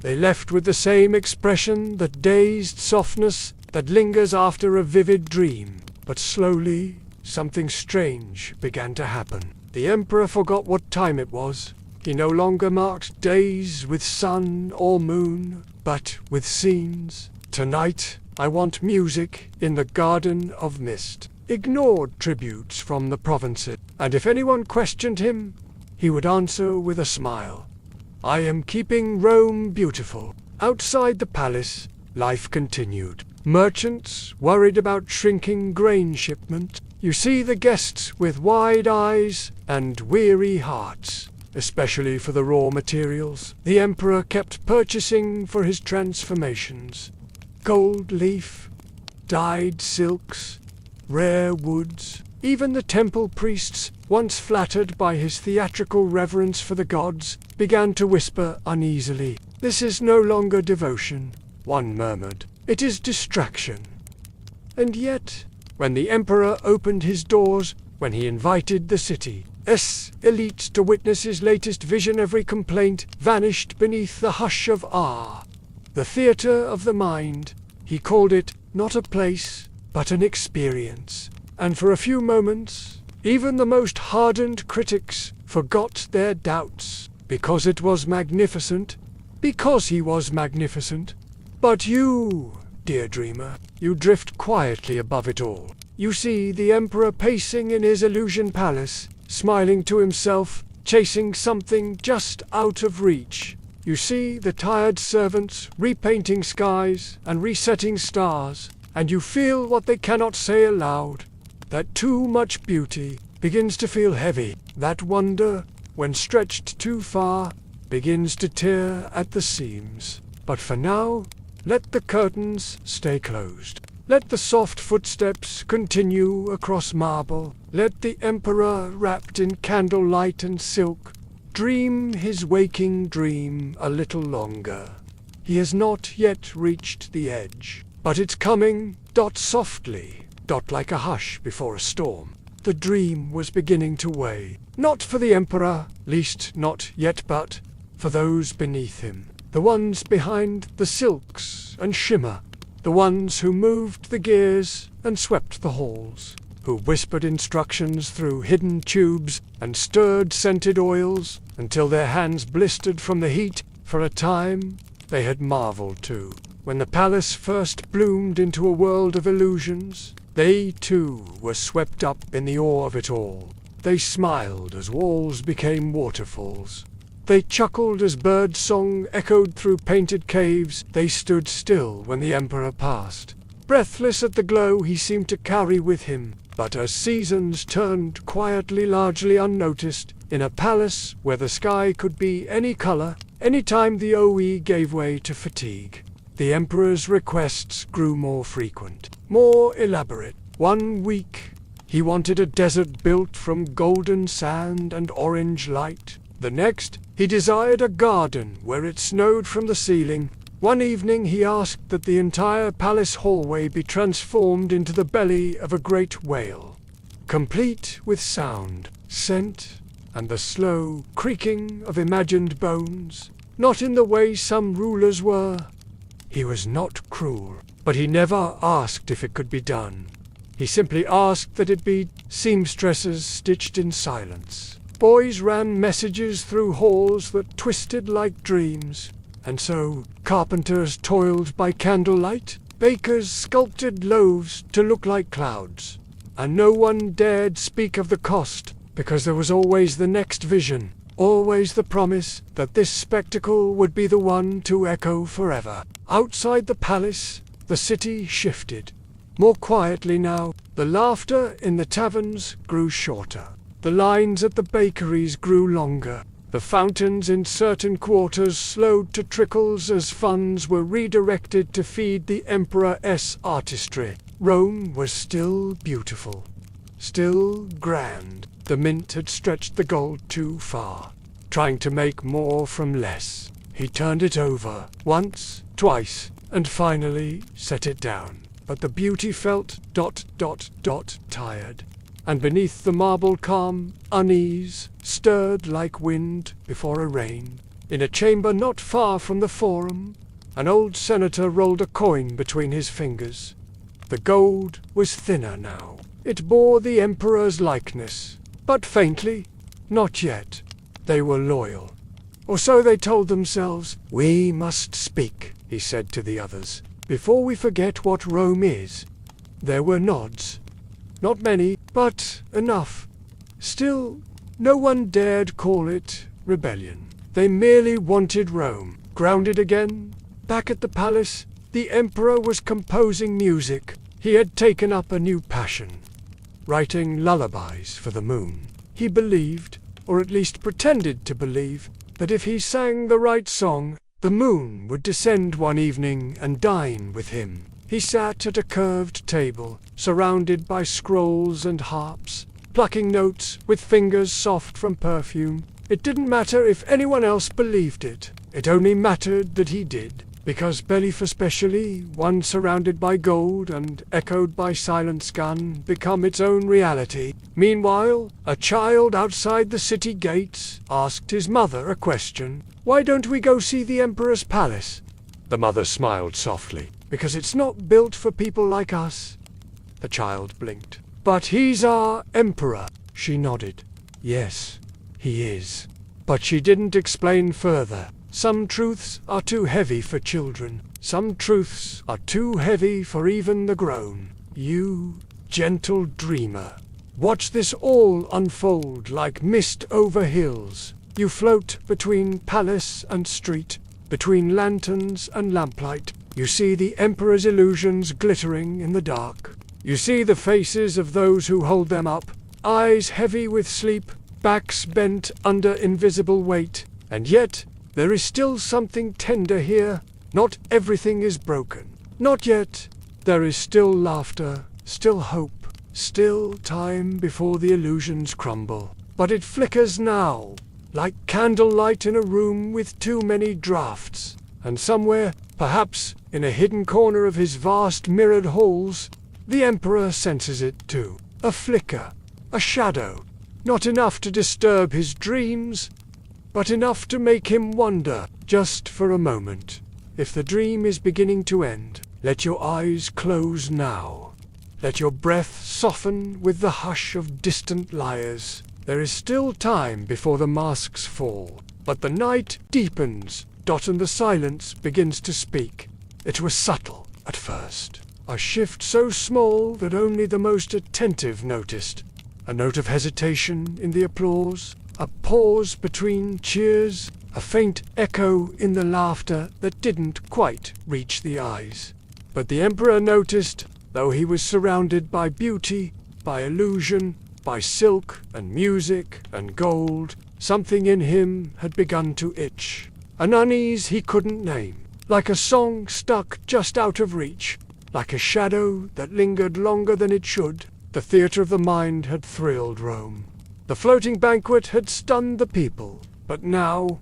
[SPEAKER 1] they left with the same expression, that dazed softness that lingers after a vivid dream. But slowly, something strange began to happen. The emperor forgot what time it was. He no longer marked days with sun or moon, but with scenes. Tonight, I want music in the Garden of Mist. Ignored tributes from the provinces, and if anyone questioned him, he would answer with a smile. I am keeping Rome beautiful. Outside the palace, life continued. Merchants worried about shrinking grain shipment. You see the guests with wide eyes and weary hearts, especially for the raw materials. The emperor kept purchasing for his transformations. Gold leaf, dyed silks, rare woods. Even the temple priests, once flattered by his theatrical reverence for the gods, began to whisper uneasily. This is no longer devotion, one murmured. It is distraction. And yet, when the emperor opened his doors, when he invited the city's elite to witness his latest vision, every complaint vanished beneath the hush of awe. The theater of the mind. He called it not a place, but an experience. And for a few moments, even the most hardened critics forgot their doubts, because it was magnificent, because he was magnificent. But you, dear dreamer, you drift quietly above it all. You see the emperor pacing in his illusion palace, smiling to himself, chasing something just out of reach. You see the tired servants repainting skies and resetting stars, and you feel what they cannot say aloud. That too much beauty begins to feel heavy. That wonder, when stretched too far, begins to tear at the seams. But for now, let the curtains stay closed. Let the soft footsteps continue across marble. Let the emperor, wrapped in candlelight and silk, dream his waking dream a little longer. He has not yet reached the edge, but it's coming, softly, like a hush before a storm. The dream was beginning to weigh, not for the emperor, least not yet, but for those beneath him. The ones behind the silks and shimmer, the ones who moved the gears and swept the halls, who whispered instructions through hidden tubes and stirred scented oils until their hands blistered from the heat. For a time, they had marveled too. When the palace first bloomed into a world of illusions, they too were swept up in the awe of it all. They smiled as walls became waterfalls. They chuckled as bird song echoed through painted caves. They stood still when the emperor passed, breathless at the glow he seemed to carry with him. But as seasons turned quietly, largely unnoticed, in a palace where the sky could be any color, any time the OE gave way to fatigue, the Emperor's requests grew more frequent, more elaborate. One week, he wanted a desert built from golden sand and orange light. The next, he desired a garden where it snowed from the ceiling. One evening he asked that the entire palace hallway be transformed into the belly of a great whale, complete with sound, scent, and the slow creaking of imagined bones, not in the way some rulers were. He was not cruel, but he never asked if it could be done. He simply asked that it be. Seamstresses stitched in silence. Boys ran messages through halls that twisted like dreams. And so, carpenters toiled by candlelight, bakers sculpted loaves to look like clouds. And no one dared speak of the cost, because there was always the next vision, always the promise that this spectacle would be the one to echo forever. Outside the palace, the city shifted. More quietly now, the laughter in the taverns grew shorter. The lines at the bakeries grew longer. The fountains in certain quarters slowed to trickles as funds were redirected to feed the Emperor's artistry. Rome was still beautiful, still grand. The mint had stretched the gold too far, trying to make more from less. He turned it over, once, twice, and finally set it down. But the beauty felt ... tired. And beneath the marble calm, unease stirred like wind before a rain. In a chamber not far from the forum, an old senator rolled a coin between his fingers. The gold was thinner now. It bore the Emperor's likeness, but faintly. Not yet. They were loyal. Or so they told themselves. "We must speak," he said to the others, "before we forget what Rome is." There were nods. Not many, but enough. Still, no one dared call it rebellion. They merely wanted Rome grounded again. Back at the palace, the Emperor was composing music. He had taken up a new passion, writing lullabies for the moon. He believed, or at least pretended to believe, that if he sang the right song, the moon would descend one evening and dine with him. He sat at a curved table, surrounded by scrolls and harps, plucking notes with fingers soft from perfume. It didn't matter if anyone else believed it. It only mattered that he did, because Belief especially, one surrounded by gold and echoed by silence, can become its own reality. Meanwhile, a child outside the city gates asked his mother a question. "Why don't we go see the Emperor's palace?" The mother smiled softly. "Because it's not built for people like us." The child blinked. "But he's our Emperor." She nodded. "Yes, he is." But she didn't explain further. Some truths are too heavy for children. Some truths are too heavy for even the grown. You, gentle dreamer, watch this all unfold like mist over hills. You float between palace and street, between lanterns and lamplight. You see the Emperor's illusions glittering in the dark. You see the faces of those who hold them up, eyes heavy with sleep, backs bent under invisible weight. And yet, there is still something tender here. Not everything is broken. Not yet. There is still laughter, still hope, still time before the illusions crumble. But it flickers now, like candlelight in a room with too many drafts. And somewhere, perhaps in a hidden corner of his vast mirrored halls, the Emperor senses it too. A flicker, a shadow, not enough to disturb his dreams, but enough to make him wonder, just for a moment. If the dream is beginning to end, let your eyes close now. Let your breath soften with the hush of distant lyres. There is still time before the masks fall, but the night deepens. And the silence begins to speak. It was subtle at first, a shift so small that only the most attentive noticed. A note of hesitation in the applause, a pause between cheers, a faint echo in the laughter that didn't quite reach the eyes. But the emperor noticed, though he was surrounded by beauty, by illusion, by silk and music and gold, something in him had begun to itch. An unease he couldn't name, like a song stuck just out of reach, like a shadow that lingered longer than it should. The theatre of the mind had thrilled Rome. The floating banquet had stunned the people. But now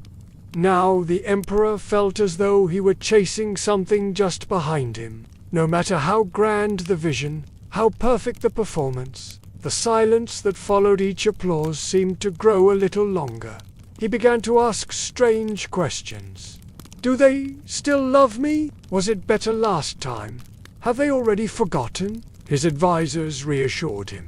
[SPEAKER 1] the emperor felt as though he were chasing something just behind him. No matter how grand the vision, how perfect the performance, the silence that followed each applause seemed to grow a little longer. He began to ask strange questions. Do they still love me? Was it better last time? Have they already forgotten? His advisors reassured him.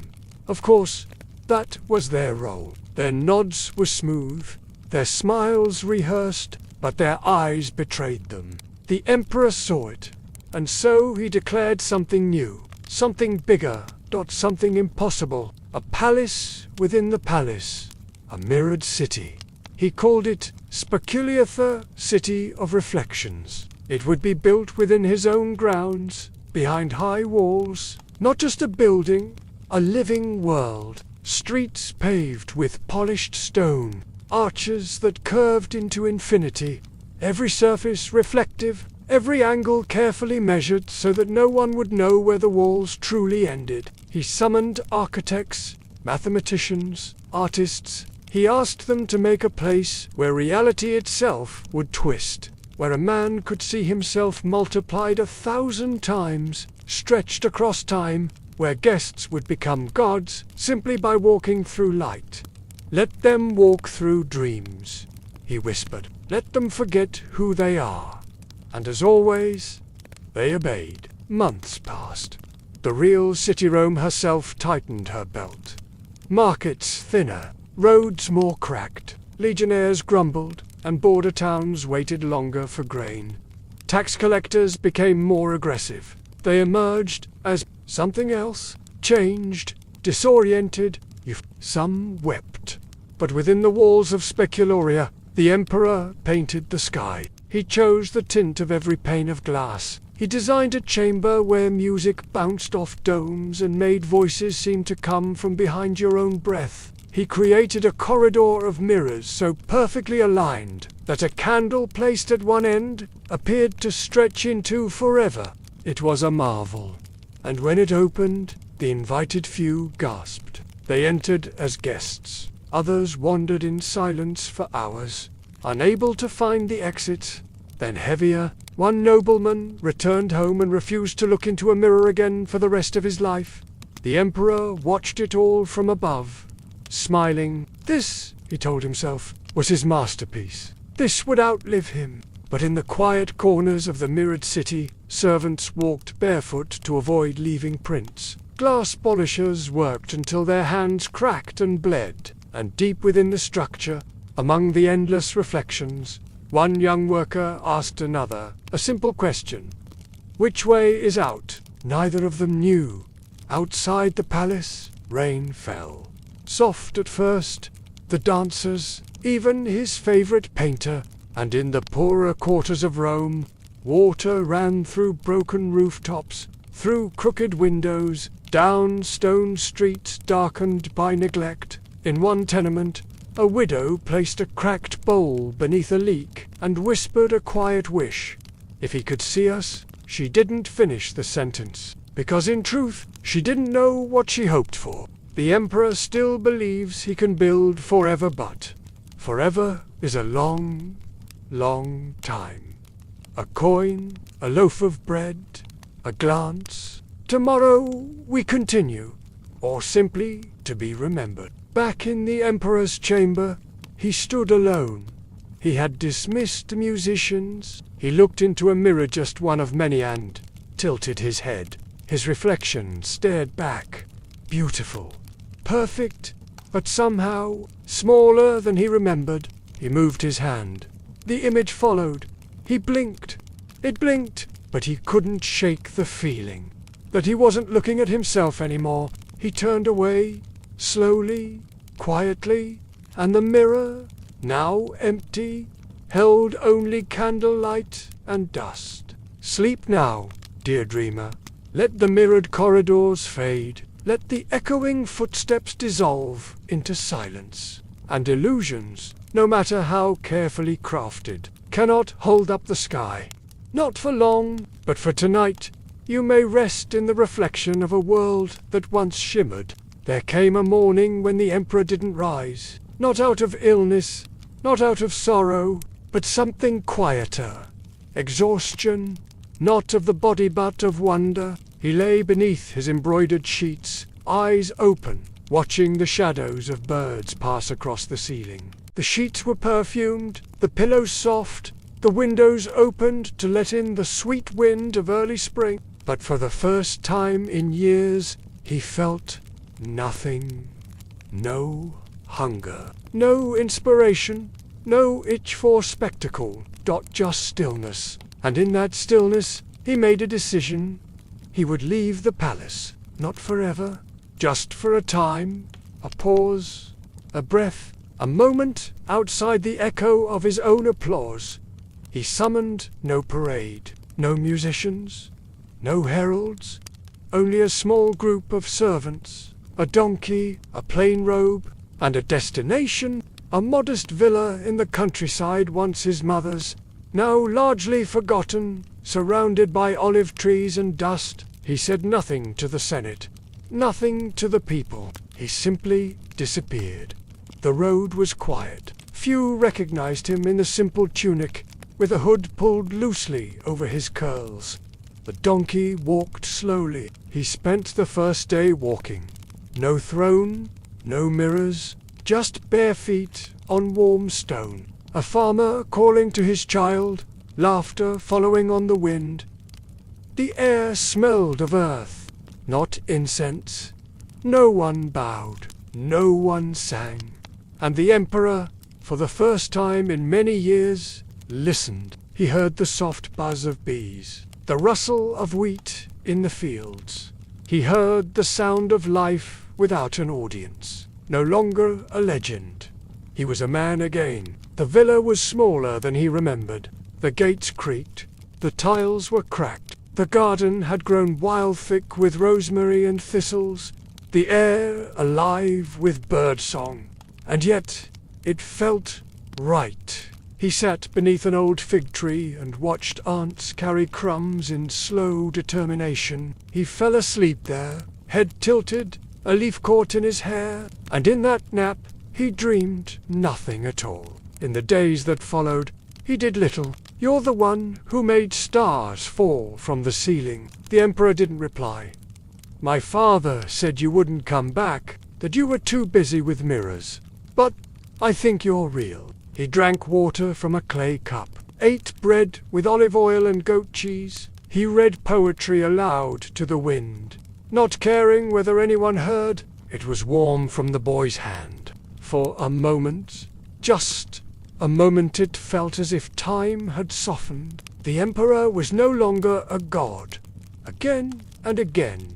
[SPEAKER 1] Of course, that was their role. Their nods were smooth, their smiles rehearsed, but their eyes betrayed them. The emperor saw it, and so he declared something new, something bigger, not something impossible. A palace within the palace, a mirrored city. He called it Speculiatha, City of Reflections. It would be built within his own grounds, behind high walls, not just a building, a living world. Streets paved with polished stone, arches that curved into infinity, every surface reflective, every angle carefully measured so that no one would know where the walls truly ended. He summoned architects, mathematicians, artists. He asked them to make a place where reality itself would twist, where a man could see himself multiplied 1,000 times, stretched across time, where guests would become gods simply by walking through light. Let them walk through dreams, he whispered. Let them forget who they are. And as always, they obeyed. Months passed. The real city Rome herself tightened her belt. Markets thinner, roads more cracked, legionnaires grumbled, and border towns waited longer for grain. Tax collectors became more aggressive. They emerged as something else, changed, disoriented. Some wept. But within the walls of Speculoria, the emperor painted the sky. He chose the tint of every pane of glass. He designed a chamber where music bounced off domes and made voices seem to come from behind your own breath. He created a corridor of mirrors so perfectly aligned that a candle placed at one end appeared to stretch into forever. It was a marvel. And when it opened, the invited few gasped. They entered as guests. Others wandered in silence for hours, unable to find the exit. Then heavier, one nobleman returned home and refused to look into a mirror again for the rest of his life. The emperor watched it all from above, smiling. This, he told himself, was his masterpiece. This would outlive him. But in the quiet corners of the mirrored city, servants walked barefoot to avoid leaving prints. Glass polishers worked until their hands cracked and bled. And deep within the structure, among the endless reflections, one young worker asked another a simple question. Which way is out? Neither of them knew. Outside the palace, rain fell. Soft at first, the dancers, even his favorite painter, and in the poorer quarters of Rome, water ran through broken rooftops, through crooked windows, down stone streets darkened by neglect. In one tenement, a widow placed a cracked bowl beneath a leak and whispered a quiet wish. If he could see us, she didn't finish the sentence, because in truth, she didn't know what she hoped for. The emperor still believes he can build forever, but forever is a long, long time. A coin, a loaf of bread, a glance. Tomorrow we continue, or simply to be remembered. Back in the emperor's chamber, he stood alone. He had dismissed musicians. He looked into a mirror, just one of many, and tilted his head. His reflection stared back. Beautiful, perfect, but somehow smaller than he remembered. He moved his hand. The image followed. He blinked. It blinked, but he couldn't shake the feeling that he wasn't looking at himself anymore. He turned away, slowly, quietly, and the mirror, now empty, held only candlelight and dust. Sleep now, dear dreamer. Let the mirrored corridors fade. Let the echoing footsteps dissolve into silence. And illusions, no matter how carefully crafted, cannot hold up the sky. Not for long, but for tonight, you may rest in the reflection of a world that once shimmered. There came a morning when the emperor didn't rise, not out of illness, not out of sorrow, but something quieter. Exhaustion, not of the body but of wonder. He lay beneath his embroidered sheets, eyes open, watching the shadows of birds pass across the ceiling. The sheets were perfumed, the pillows soft, the windows opened to let in the sweet wind of early spring. But for the first time in years, he felt nothing. No hunger, no inspiration, no itch for spectacle, just stillness. And in that stillness, he made a decision. He would leave the palace, not forever, just for a time, a pause, a breath, a moment outside the echo of his own applause. He summoned no parade, no musicians, no heralds, only a small group of servants, a donkey, a plain robe, and a destination, a modest villa in the countryside once his mother's, now largely forgotten, surrounded by olive trees and dust. He said nothing to the Senate, nothing to the people. He simply disappeared. The road was quiet. Few recognized him in the simple tunic, with a hood pulled loosely over his curls. The donkey walked slowly. He spent the first day walking. No throne, no mirrors, just bare feet on warm stone. A farmer calling to his child, laughter following on the wind. The air smelled of earth, not incense. No one bowed, no one sang. And the emperor, for the first time in many years, listened. He heard the soft buzz of bees, the rustle of wheat in the fields. He heard the sound of life without an audience. No longer a legend. He was a man again. The villa was smaller than he remembered. The gates creaked. The tiles were cracked. The garden had grown wild thick with rosemary and thistles. The air alive with birdsong. And yet it felt right. He sat beneath an old fig tree and watched ants carry crumbs in slow determination. He fell asleep there, head tilted, a leaf caught in his hair, and in that nap he dreamed nothing at all. In the days that followed, he did little. "You're the one who made stars fall from the ceiling." The emperor didn't reply. "My father said you wouldn't come back, that you were too busy with mirrors. But I think you're real." He drank water from a clay cup, ate bread with olive oil and goat cheese. He read poetry aloud to the wind, not caring whether anyone heard. It was warm from the boy's hand. For a moment, just a moment, it felt as if time had softened. The emperor was no longer a god. Again and again.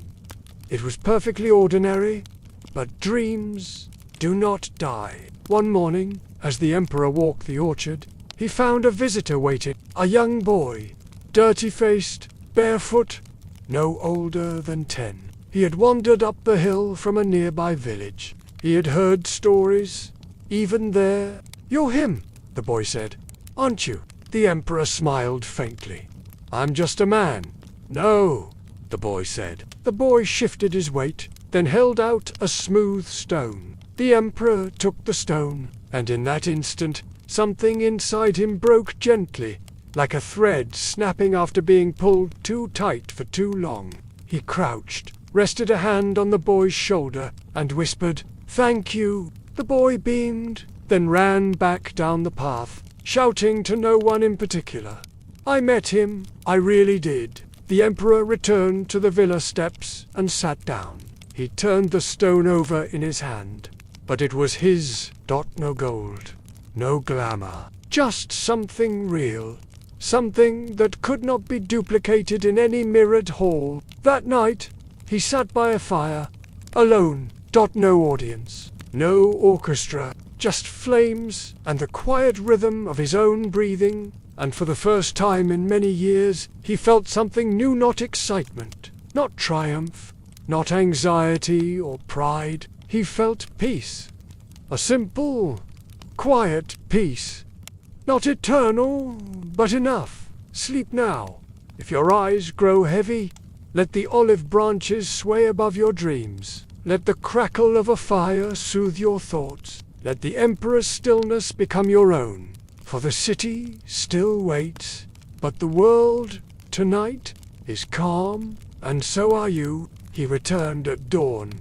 [SPEAKER 1] It was perfectly ordinary, but dreams do not die. One morning, as the emperor walked the orchard, he found a visitor waiting, a young boy, dirty-faced, barefoot, no older than 10. He had wandered up the hill from a nearby village. He had heard stories, even there. "You're him," the boy said, "aren't you?" The emperor smiled faintly. "I'm just a man." "No," the boy said. The boy shifted his weight, then held out a smooth stone. The emperor took the stone, and in that instant, something inside him broke gently, like a thread snapping after being pulled too tight for too long. He crouched, rested a hand on the boy's shoulder, and whispered, "Thank you." The boy beamed, then ran back down the path, shouting to no one in particular. "I met him, I really did." The emperor returned to the villa steps and sat down. He turned the stone over in his hand. But it was his, no gold, no glamour, just something real, something that could not be duplicated in any mirrored hall. That night, he sat by a fire, alone, no audience, no orchestra, just flames and the quiet rhythm of his own breathing, And for the first time in many years, he felt something new, not excitement, not triumph, not anxiety or pride. He felt peace. A simple, quiet peace. Not eternal, but enough. Sleep now. If your eyes grow heavy, let the olive branches sway above your dreams. Let the crackle of a fire soothe your thoughts. Let the emperor's stillness become your own. For the city still waits, but the world, tonight, is calm, and so are you. He returned at dawn.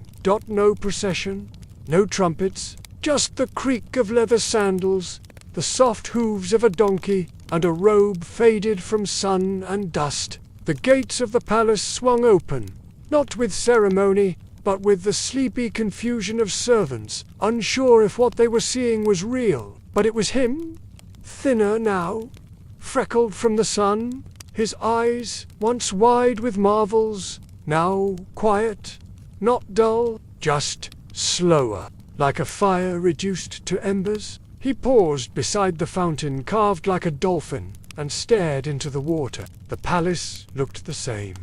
[SPEAKER 1] No procession, no trumpets, just the creak of leather sandals, the soft hooves of a donkey, and a robe faded from sun and dust. The gates of the palace swung open, not with ceremony, but with the sleepy confusion of servants, unsure if what they were seeing was real. But it was him, thinner now, freckled from the sun, his eyes, once wide with marvels, now quiet, not dull, just slower, like a fire reduced to embers. He paused beside the fountain carved like a dolphin and stared into the water. The palace looked the same.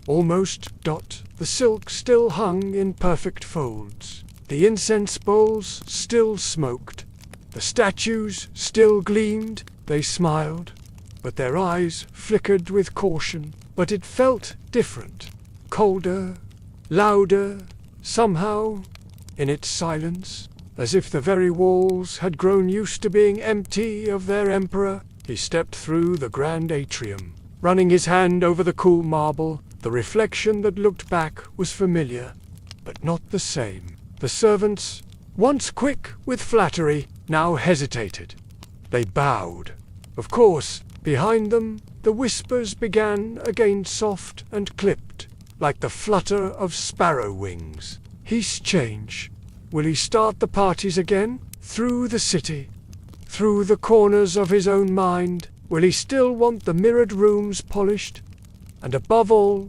[SPEAKER 1] Almost. The silk still hung in perfect folds. The incense bowls still smoked. The statues still gleamed. They smiled, but their eyes flickered with caution. But it felt different. Colder, louder, somehow, in its silence, as if the very walls had grown used to being empty of their emperor. He stepped through the grand atrium, running his hand over the cool marble. The reflection that looked back was familiar, but not the same. The servants, once quick with flattery, now hesitated. They bowed. Of course, behind them, the whispers began again, soft and clipped, like the flutter of sparrow wings. He's change. Will he start the parties again? Through the city? Through the corners of his own mind? Will he still want the mirrored rooms polished? And above all,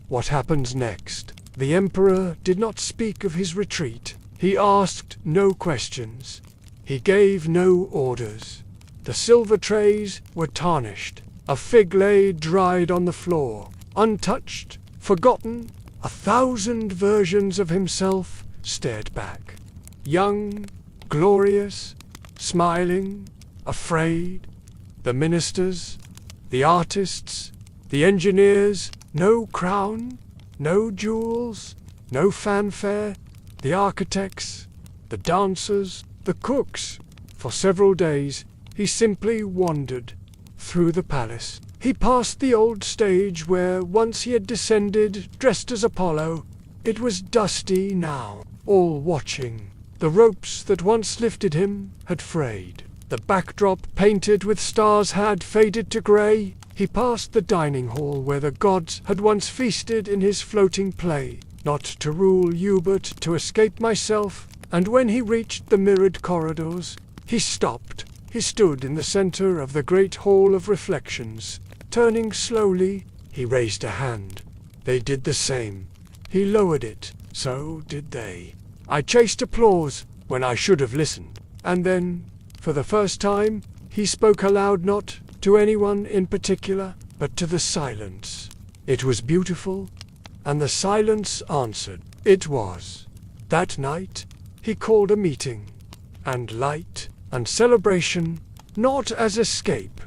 [SPEAKER 1] what happens next? The emperor did not speak of his retreat. He asked no questions. He gave no orders. The silver trays were tarnished. A fig lay dried on the floor, untouched, forgotten. 1,000 versions of himself stared back. Young, glorious, smiling, afraid. The ministers, the artists, the engineers, no crown, no jewels, no fanfare. The architects, the dancers, the cooks. For several days he simply wandered through the palace. He passed the old stage where once he had descended, dressed as Apollo. It was dusty now, all watching. The ropes that once lifted him had frayed. The backdrop painted with stars had faded to grey. He passed the dining hall where the gods had once feasted in his floating play. Not to rule you, but to escape myself. And when he reached the mirrored corridors, he stopped. He stood in the center of the great hall of reflections. Turning slowly, he raised a hand. They did the same. He lowered it. So did they. I chased applause when I should have listened. And then, for the first time, he spoke aloud, not to anyone in particular, but to the silence. It was beautiful, and the silence answered. It was. That night, he called a meeting, and light, and celebration, not as escape,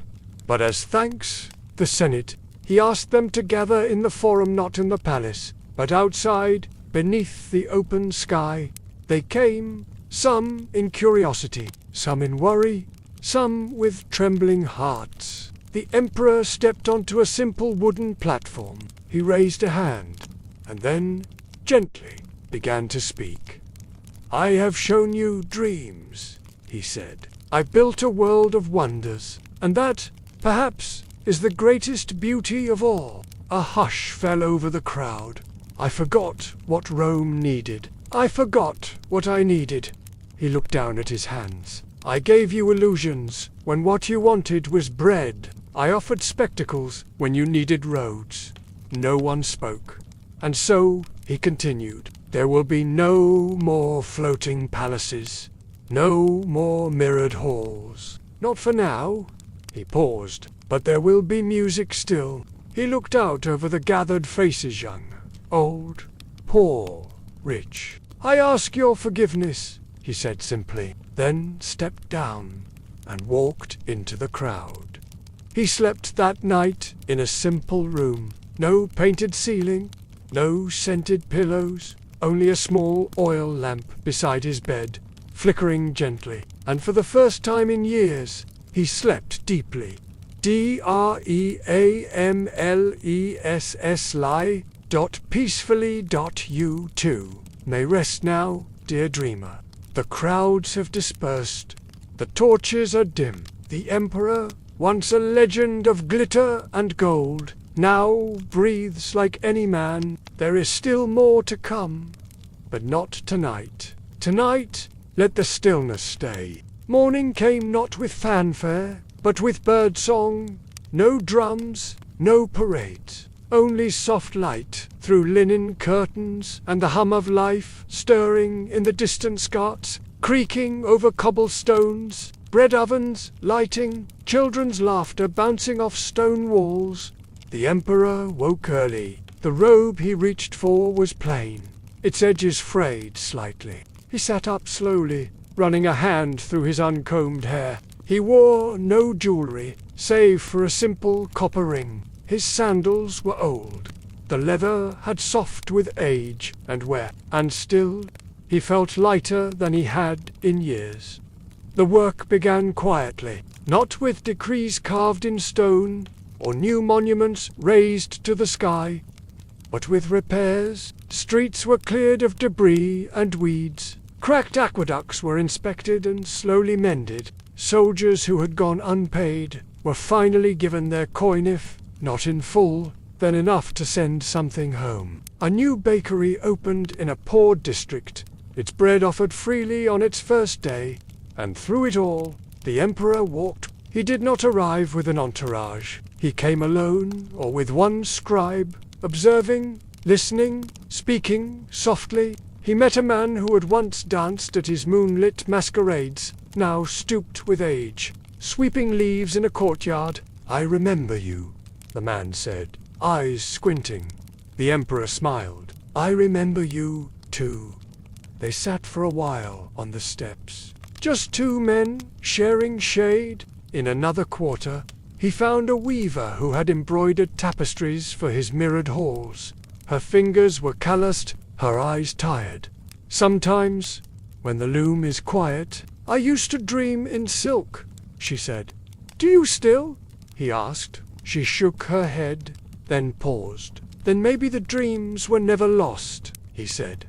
[SPEAKER 1] but as thanks. The Senate, he asked them to gather in the forum, not in the palace, but outside, beneath the open sky. They came, some in curiosity, some in worry, some with trembling hearts. The emperor stepped onto a simple wooden platform. He raised a hand, and then, gently, began to speak. I have shown you dreams, he said. I've built a world of wonders, and that, perhaps, is the greatest beauty of all. A hush fell over the crowd. I forgot what Rome needed. I forgot what I needed. He looked down at his hands. I gave you illusions when what you wanted was bread. I offered spectacles when you needed roads. No one spoke. And so, he continued, there will be no more floating palaces. No more mirrored halls. Not for now. He paused. But there will be music still. He looked out over the gathered faces, young, old, poor, rich. I ask your forgiveness, he said simply, then stepped down and walked into the crowd. He slept that night in a simple room. No painted ceiling, no scented pillows, only a small oil lamp beside his bed, flickering gently. And for the first time in years, he slept deeply. DREAMLESS You too may rest now, dear dreamer. The crowds have dispersed. The torches are dim. The Emperor, once a legend of glitter and gold, now breathes like any man. There is still more to come, but not tonight. Tonight, let the stillness stay. Morning came not with fanfare, but with birdsong. No drums, no parades, only soft light through linen curtains and the hum of life stirring in the distant scots, creaking over cobblestones, bread ovens lighting, children's laughter bouncing off stone walls. The Emperor woke early. The robe he reached for was plain, its edges frayed slightly. He sat up slowly, running a hand through his uncombed hair. He wore no jewelry, save for a simple copper ring. His sandals were old. The leather had softened with age and wear, and still he felt lighter than he had in years. The work began quietly, not with decrees carved in stone or new monuments raised to the sky, but with repairs. Streets were cleared of debris and weeds. Cracked aqueducts were inspected and slowly mended. Soldiers who had gone unpaid were finally given their coin, if not in full, then enough to send something home. A new bakery opened in a poor district. Its bread offered freely on its first day, and through it all, the Emperor walked. He did not arrive with an entourage. He came alone or with one scribe, observing, listening, speaking softly. He met a man who had once danced at his moonlit masquerades, now stooped with age, sweeping leaves in a courtyard. I remember you, the man said, eyes squinting. The Emperor smiled. I remember you, too. They sat for a while on the steps. Just two men, sharing shade. In another quarter, he found a weaver who had embroidered tapestries for his mirrored halls. Her fingers were calloused, her eyes tired. Sometimes, when the loom is quiet, I used to dream in silk, she said. Do you still? He asked. She shook her head, then paused. Then maybe the dreams were never lost, he said.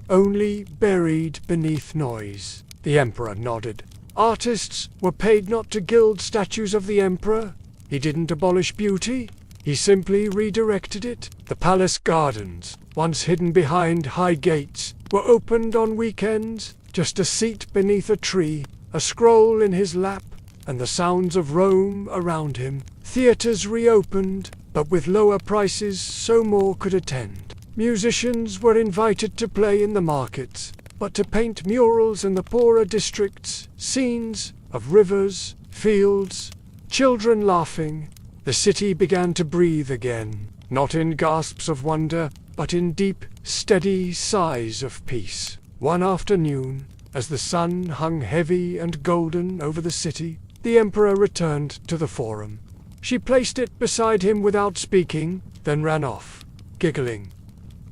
[SPEAKER 1] Only buried beneath noise. The Emperor nodded. Artists were paid not to gild statues of the Emperor. He didn't abolish beauty. He simply redirected it. The palace gardens, once hidden behind high gates, were opened on weekends. Just a seat beneath a tree, a scroll in his lap, and the sounds of Rome around him. Theaters reopened, but with lower prices so more could attend. Musicians were invited to play in the markets, but to paint murals in the poorer districts, scenes of rivers, fields, children laughing. The city began to breathe again, not in gasps of wonder, but in deep, steady sighs of peace. One afternoon, as the sun hung heavy and golden over the city, the Emperor returned to the forum. She placed it beside him without speaking, then ran off, giggling.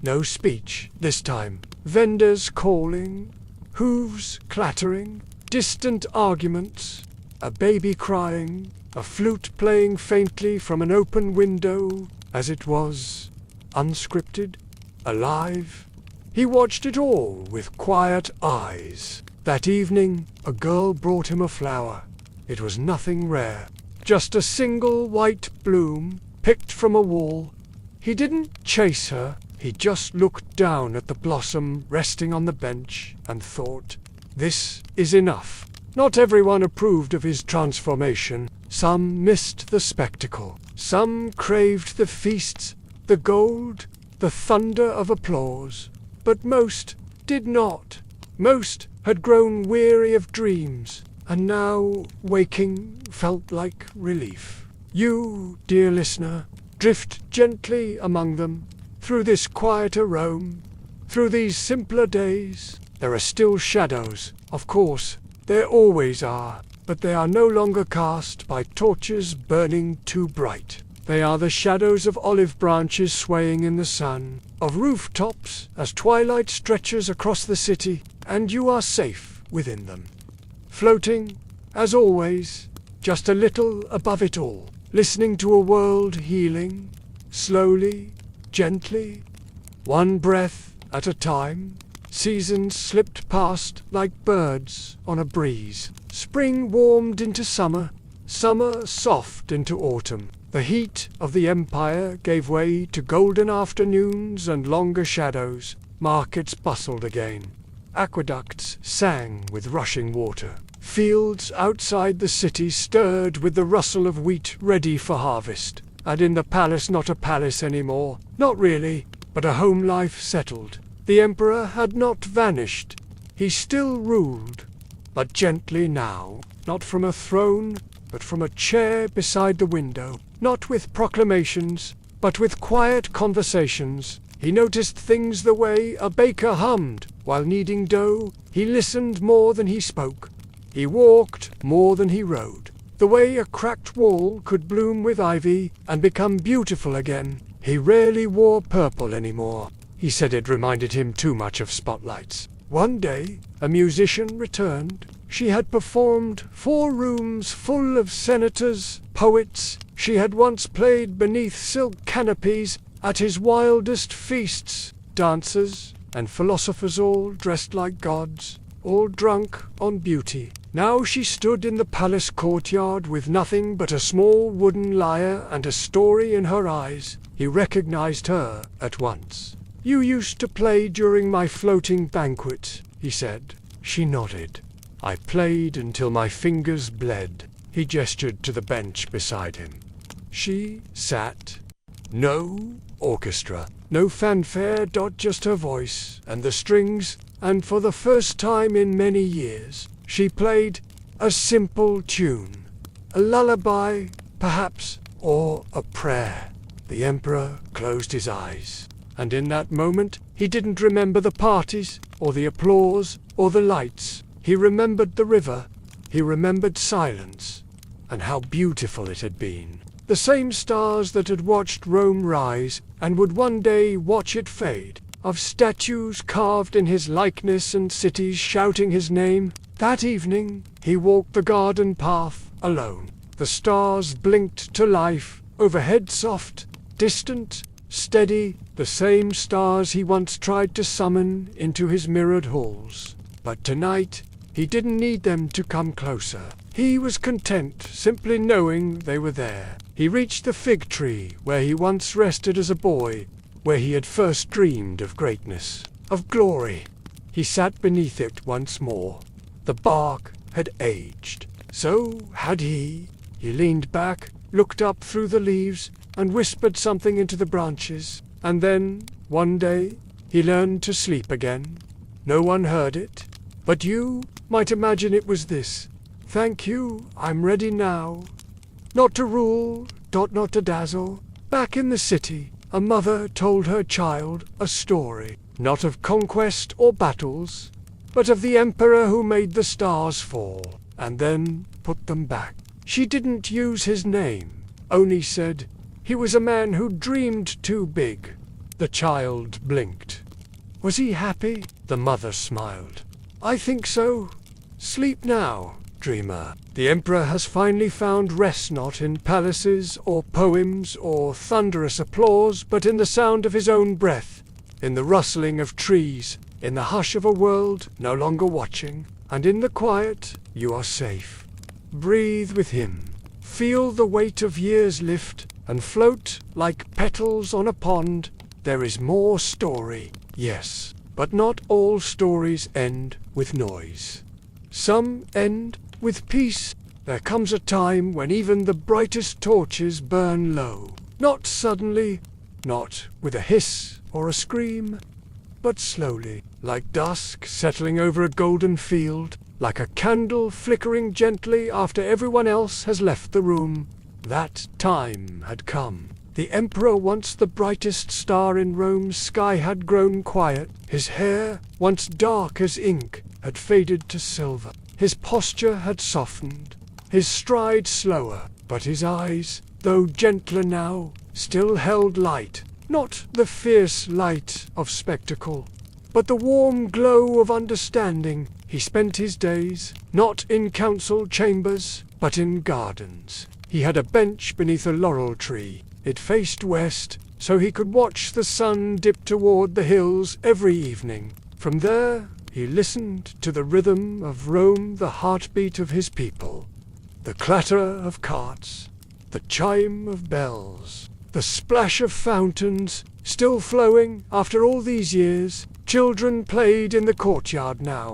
[SPEAKER 1] No speech this time. Vendors calling, hooves clattering, distant arguments, a baby crying, a flute playing faintly from an open window, as it was, unscripted, alive. He watched it all with quiet eyes. That evening, a girl brought him a flower. It was nothing rare, just a single white bloom, picked from a wall. He didn't chase her. He just looked down at the blossom resting on the bench and thought, this is enough. Not everyone approved of his transformation. Some missed the spectacle. Some craved the feasts, the gold, the thunder of applause. But most did not. Most had grown weary of dreams, and now waking felt like relief. You, dear listener, drift gently among them, through this quieter Rome, through these simpler days. There are still shadows, of course, there always are, but they are no longer cast by torches burning too bright. They are the shadows of olive branches swaying in the sun, of rooftops as twilight stretches across the city, and you are safe within them. Floating, as always, just a little above it all, listening to a world healing, slowly, gently, one breath at a time. Seasons slipped past like birds on a breeze. Spring warmed into summer, summer soft into autumn. The heat of the empire gave way to golden afternoons and longer shadows. Markets bustled again. Aqueducts sang with rushing water. Fields outside the city stirred with the rustle of wheat ready for harvest. And in the palace, not a palace anymore. Not really, but a home life settled. The emperor had not vanished. He still ruled, but gently now, not from a throne, but from a chair beside the window. Not with proclamations, but with quiet conversations. He noticed things the way a baker hummed while kneading dough. He listened more than he spoke. He walked more than he rode. The way a cracked wall could bloom with ivy and become beautiful again. He rarely wore purple anymore. He said it reminded him too much of spotlights. One day, a musician returned. She had performed 4 rooms full of senators, poets. She had once played beneath silk canopies at his wildest feasts. Dancers and philosophers all dressed like gods, all drunk on beauty. Now she stood in the palace courtyard with nothing but a small wooden lyre and a story in her eyes. He recognized her at once. "You used to play during my floating banquet," he said. She nodded. "I played until my fingers bled." He gestured to the bench beside him. She sat. No orchestra, no fanfare, just her voice and the strings, and for the first time in many years, she played a simple tune. A lullaby, perhaps, or a prayer. The emperor closed his eyes. And in that moment, he didn't remember the parties, or the applause, or the lights. He remembered the river. He remembered silence, and how beautiful it had been. The same stars that had watched Rome rise, and would one day watch it fade. Of statues carved in his likeness and cities shouting his name. That evening, he walked the garden path alone. The stars blinked to life, overhead soft, distant, steady, the same stars he once tried to summon into his mirrored halls. But tonight, he didn't need them to come closer. He was content simply knowing they were there. He reached the fig tree where he once rested as a boy, where he had first dreamed of greatness, of glory. He sat beneath it once more. The bark had aged. So had he. He leaned back, looked up through the leaves, and whispered something into the branches. And then, one day, he learned to sleep again. No one heard it. But you might imagine it was this: "Thank you, I'm ready now. Not to rule, not to dazzle." Back in the city, a mother told her child a story. Not of conquest or battles, but of the emperor who made the stars fall, and then put them back. She didn't use his name, only said, "He was a man who dreamed too big." The child blinked. Was he happy? The mother smiled. "I think so. Sleep now, dreamer. The emperor has finally found rest not in palaces or poems or thunderous applause, but in the sound of his own breath, in the rustling of trees, in the hush of a world no longer watching, and in the quiet you are safe. Breathe with him. Feel the weight of years lift and float like petals on a pond. There is more story, yes, but not all stories end with noise. Some end with peace. There comes a time when even the brightest torches burn low. Not suddenly, not with a hiss or a scream, but slowly, like dusk settling over a golden field. like a candle flickering gently after everyone else has left the room. That time had come. The emperor, once the brightest star in Rome's sky, had grown quiet. His hair, once dark as ink, had faded to silver. His posture had softened, his stride slower, but his eyes, though gentler now, still held light. Not the fierce light of spectacle, but the warm glow of understanding. He spent his days, not in council chambers, but in gardens. He had a bench beneath a laurel tree. It faced west, so he could watch the sun dip toward the hills every evening. From there, he listened to the rhythm of Rome, the heartbeat of his people. The clatter of carts, the chime of bells, the splash of fountains, still flowing after all these years. Children played in the courtyard now.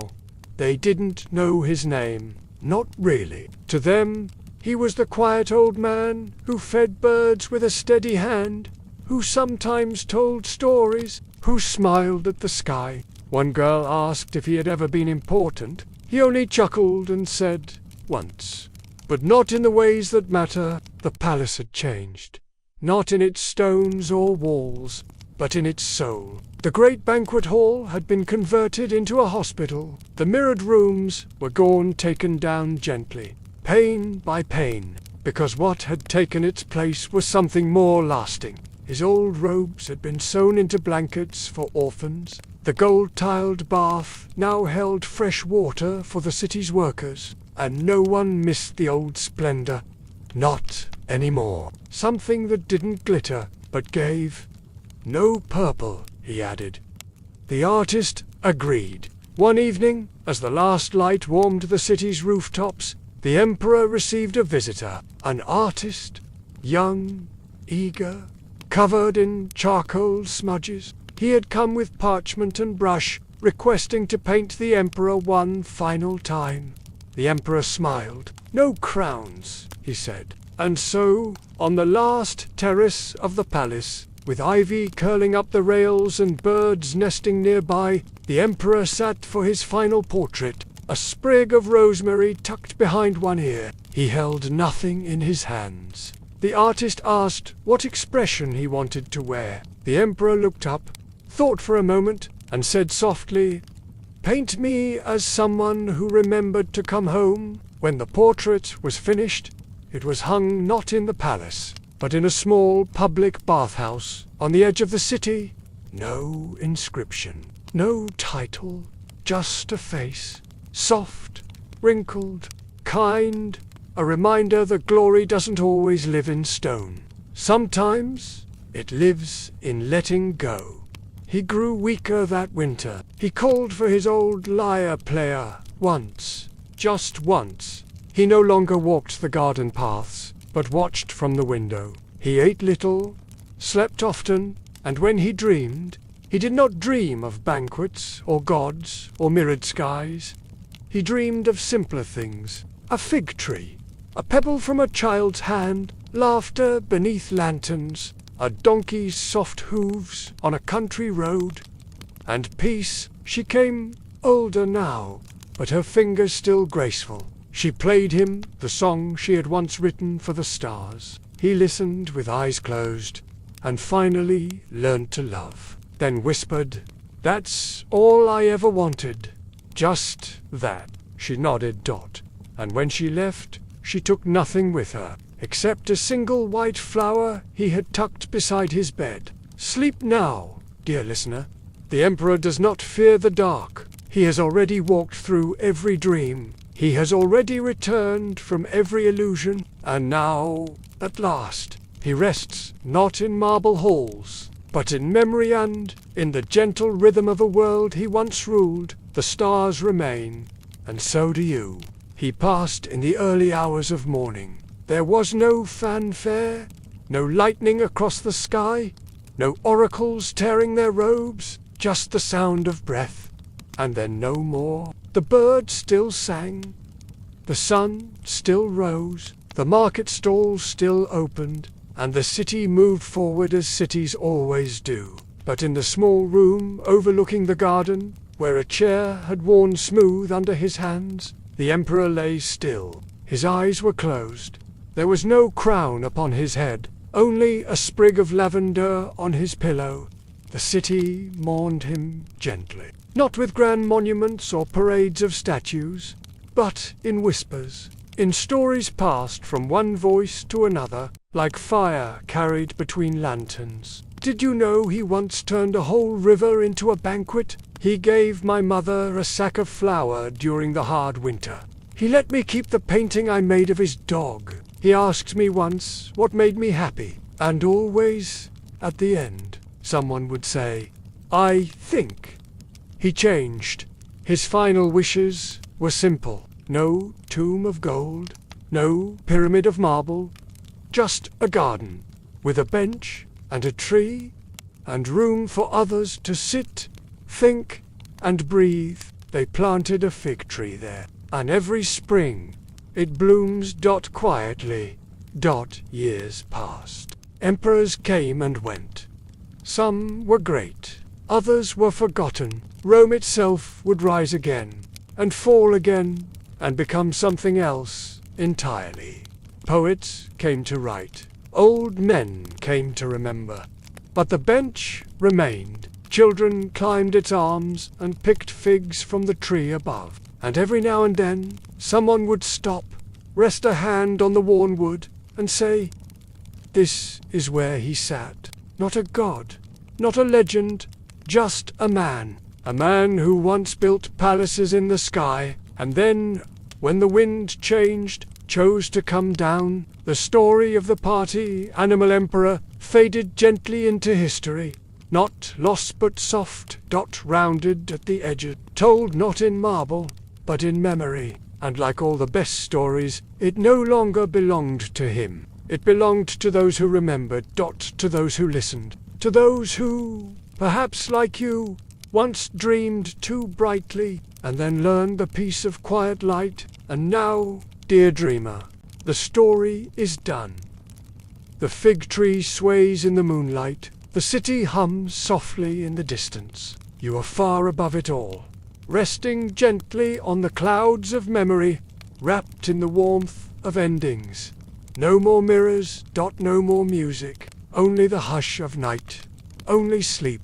[SPEAKER 1] They didn't know his name. Not really. To them, he was the quiet old man who fed birds with a steady hand, who sometimes told stories, who smiled at the sky. One girl asked if he had ever been important. He only chuckled and said, once. But not in the ways that matter. The palace had changed. Not in its stones or walls, but in its soul. The great banquet hall had been converted into a hospital. The mirrored rooms were taken down gently, pane by pane, because what had taken its place was something more lasting. His old robes had been sewn into blankets for orphans. The gold-tiled bath now held fresh water for the city's workers, and no one missed the old splendor. Not anymore. Something that didn't glitter, but gave. No purple, he added. The artist agreed. One evening, as the last light warmed the city's rooftops, the emperor received a visitor, an artist, young, eager, covered in charcoal smudges. He had come with parchment and brush, requesting to paint the emperor one final time. The emperor smiled. No crowns, he said. And so, on the last terrace of the palace, with ivy curling up the rails and birds nesting nearby, the emperor sat for his final portrait, a sprig of rosemary tucked behind one ear. He held nothing in his hands. The artist asked what expression he wanted to wear. The emperor looked up, thought for a moment, and said softly, "Paint me as someone who remembered to come home." When the portrait was finished, it was hung not in the palace, but in a small public bathhouse on the edge of the city. No inscription, no title, just a face, soft, wrinkled, kind, a reminder that glory doesn't always live in stone. Sometimes it lives in letting go. He grew weaker that winter. He called for his old lyre player once, just once. He no longer walked the garden paths, but watched from the window. He ate little, slept often, and when he dreamed, he did not dream of banquets or gods or mirrored skies. He dreamed of simpler things, a fig tree, a pebble from a child's hand, laughter beneath lanterns, a donkey's soft hooves on a country road, and peace. She came older now, but her fingers still graceful. She played him the song she had once written for the stars. He listened with eyes closed, and finally learned to love. Then whispered, "That's all I ever wanted. Just that." She nodded. And when she left, she took nothing with her, except a single white flower he had tucked beside his bed. Sleep now, dear listener. The emperor does not fear the dark. He has already walked through every dream. He has already returned from every illusion, and now, at last, he rests not in marble halls, but in memory and in the gentle rhythm of a world he once ruled. The stars remain, and so do you. He passed in the early hours of morning. There was no fanfare, no lightning across the sky, no oracles tearing their robes, just the sound of breath, and then no more. The birds still sang, the sun still rose, the market stalls still opened, and the city moved forward as cities always do. But in the small room overlooking the garden, where a chair had worn smooth under his hands, the emperor lay still. His eyes were closed. There was no crown upon his head, only a sprig of lavender on his pillow. The city mourned him gently, not with grand monuments or parades of statues, but in whispers, in stories passed from one voice to another, like fire carried between lanterns. Did you know he once turned a whole river into a banquet? He gave my mother a sack of flour during the hard winter. He let me keep the painting I made of his dog. He asked me once what made me happy, and always, at the end, someone would say, "I think." He changed. His final wishes were simple. No tomb of gold, no pyramid of marble, just a garden, with a bench and a tree, and room for others to sit, think, and breathe. They planted a fig tree there, and every spring it blooms quietly. Years passed. Emperors came and went. Some were great, others were forgotten. Rome itself would rise again, and fall again, and become something else entirely. Poets came to write, old men came to remember, but the bench remained. Children climbed its arms and picked figs from the tree above, and every now and then someone would stop, rest a hand on the worn wood, and say, "This is where he sat." Not a god, not a legend, just a man who once built palaces in the sky, and then, when the wind changed, chose to come down. The story of the party animal emperor faded gently into history, not lost but soft, rounded at the edges, told not in marble, but in memory. And like all the best stories, it no longer belonged to him. It belonged to those who remembered, to those who listened, to those who, perhaps like you, once dreamed too brightly, and then learned the peace of quiet light. And now, dear dreamer, the story is done. The fig tree sways in the moonlight. The city hums softly in the distance. You are far above it all, resting gently on the clouds of memory, wrapped in the warmth of endings. No more mirrors, no more music, only the hush of night, only sleep.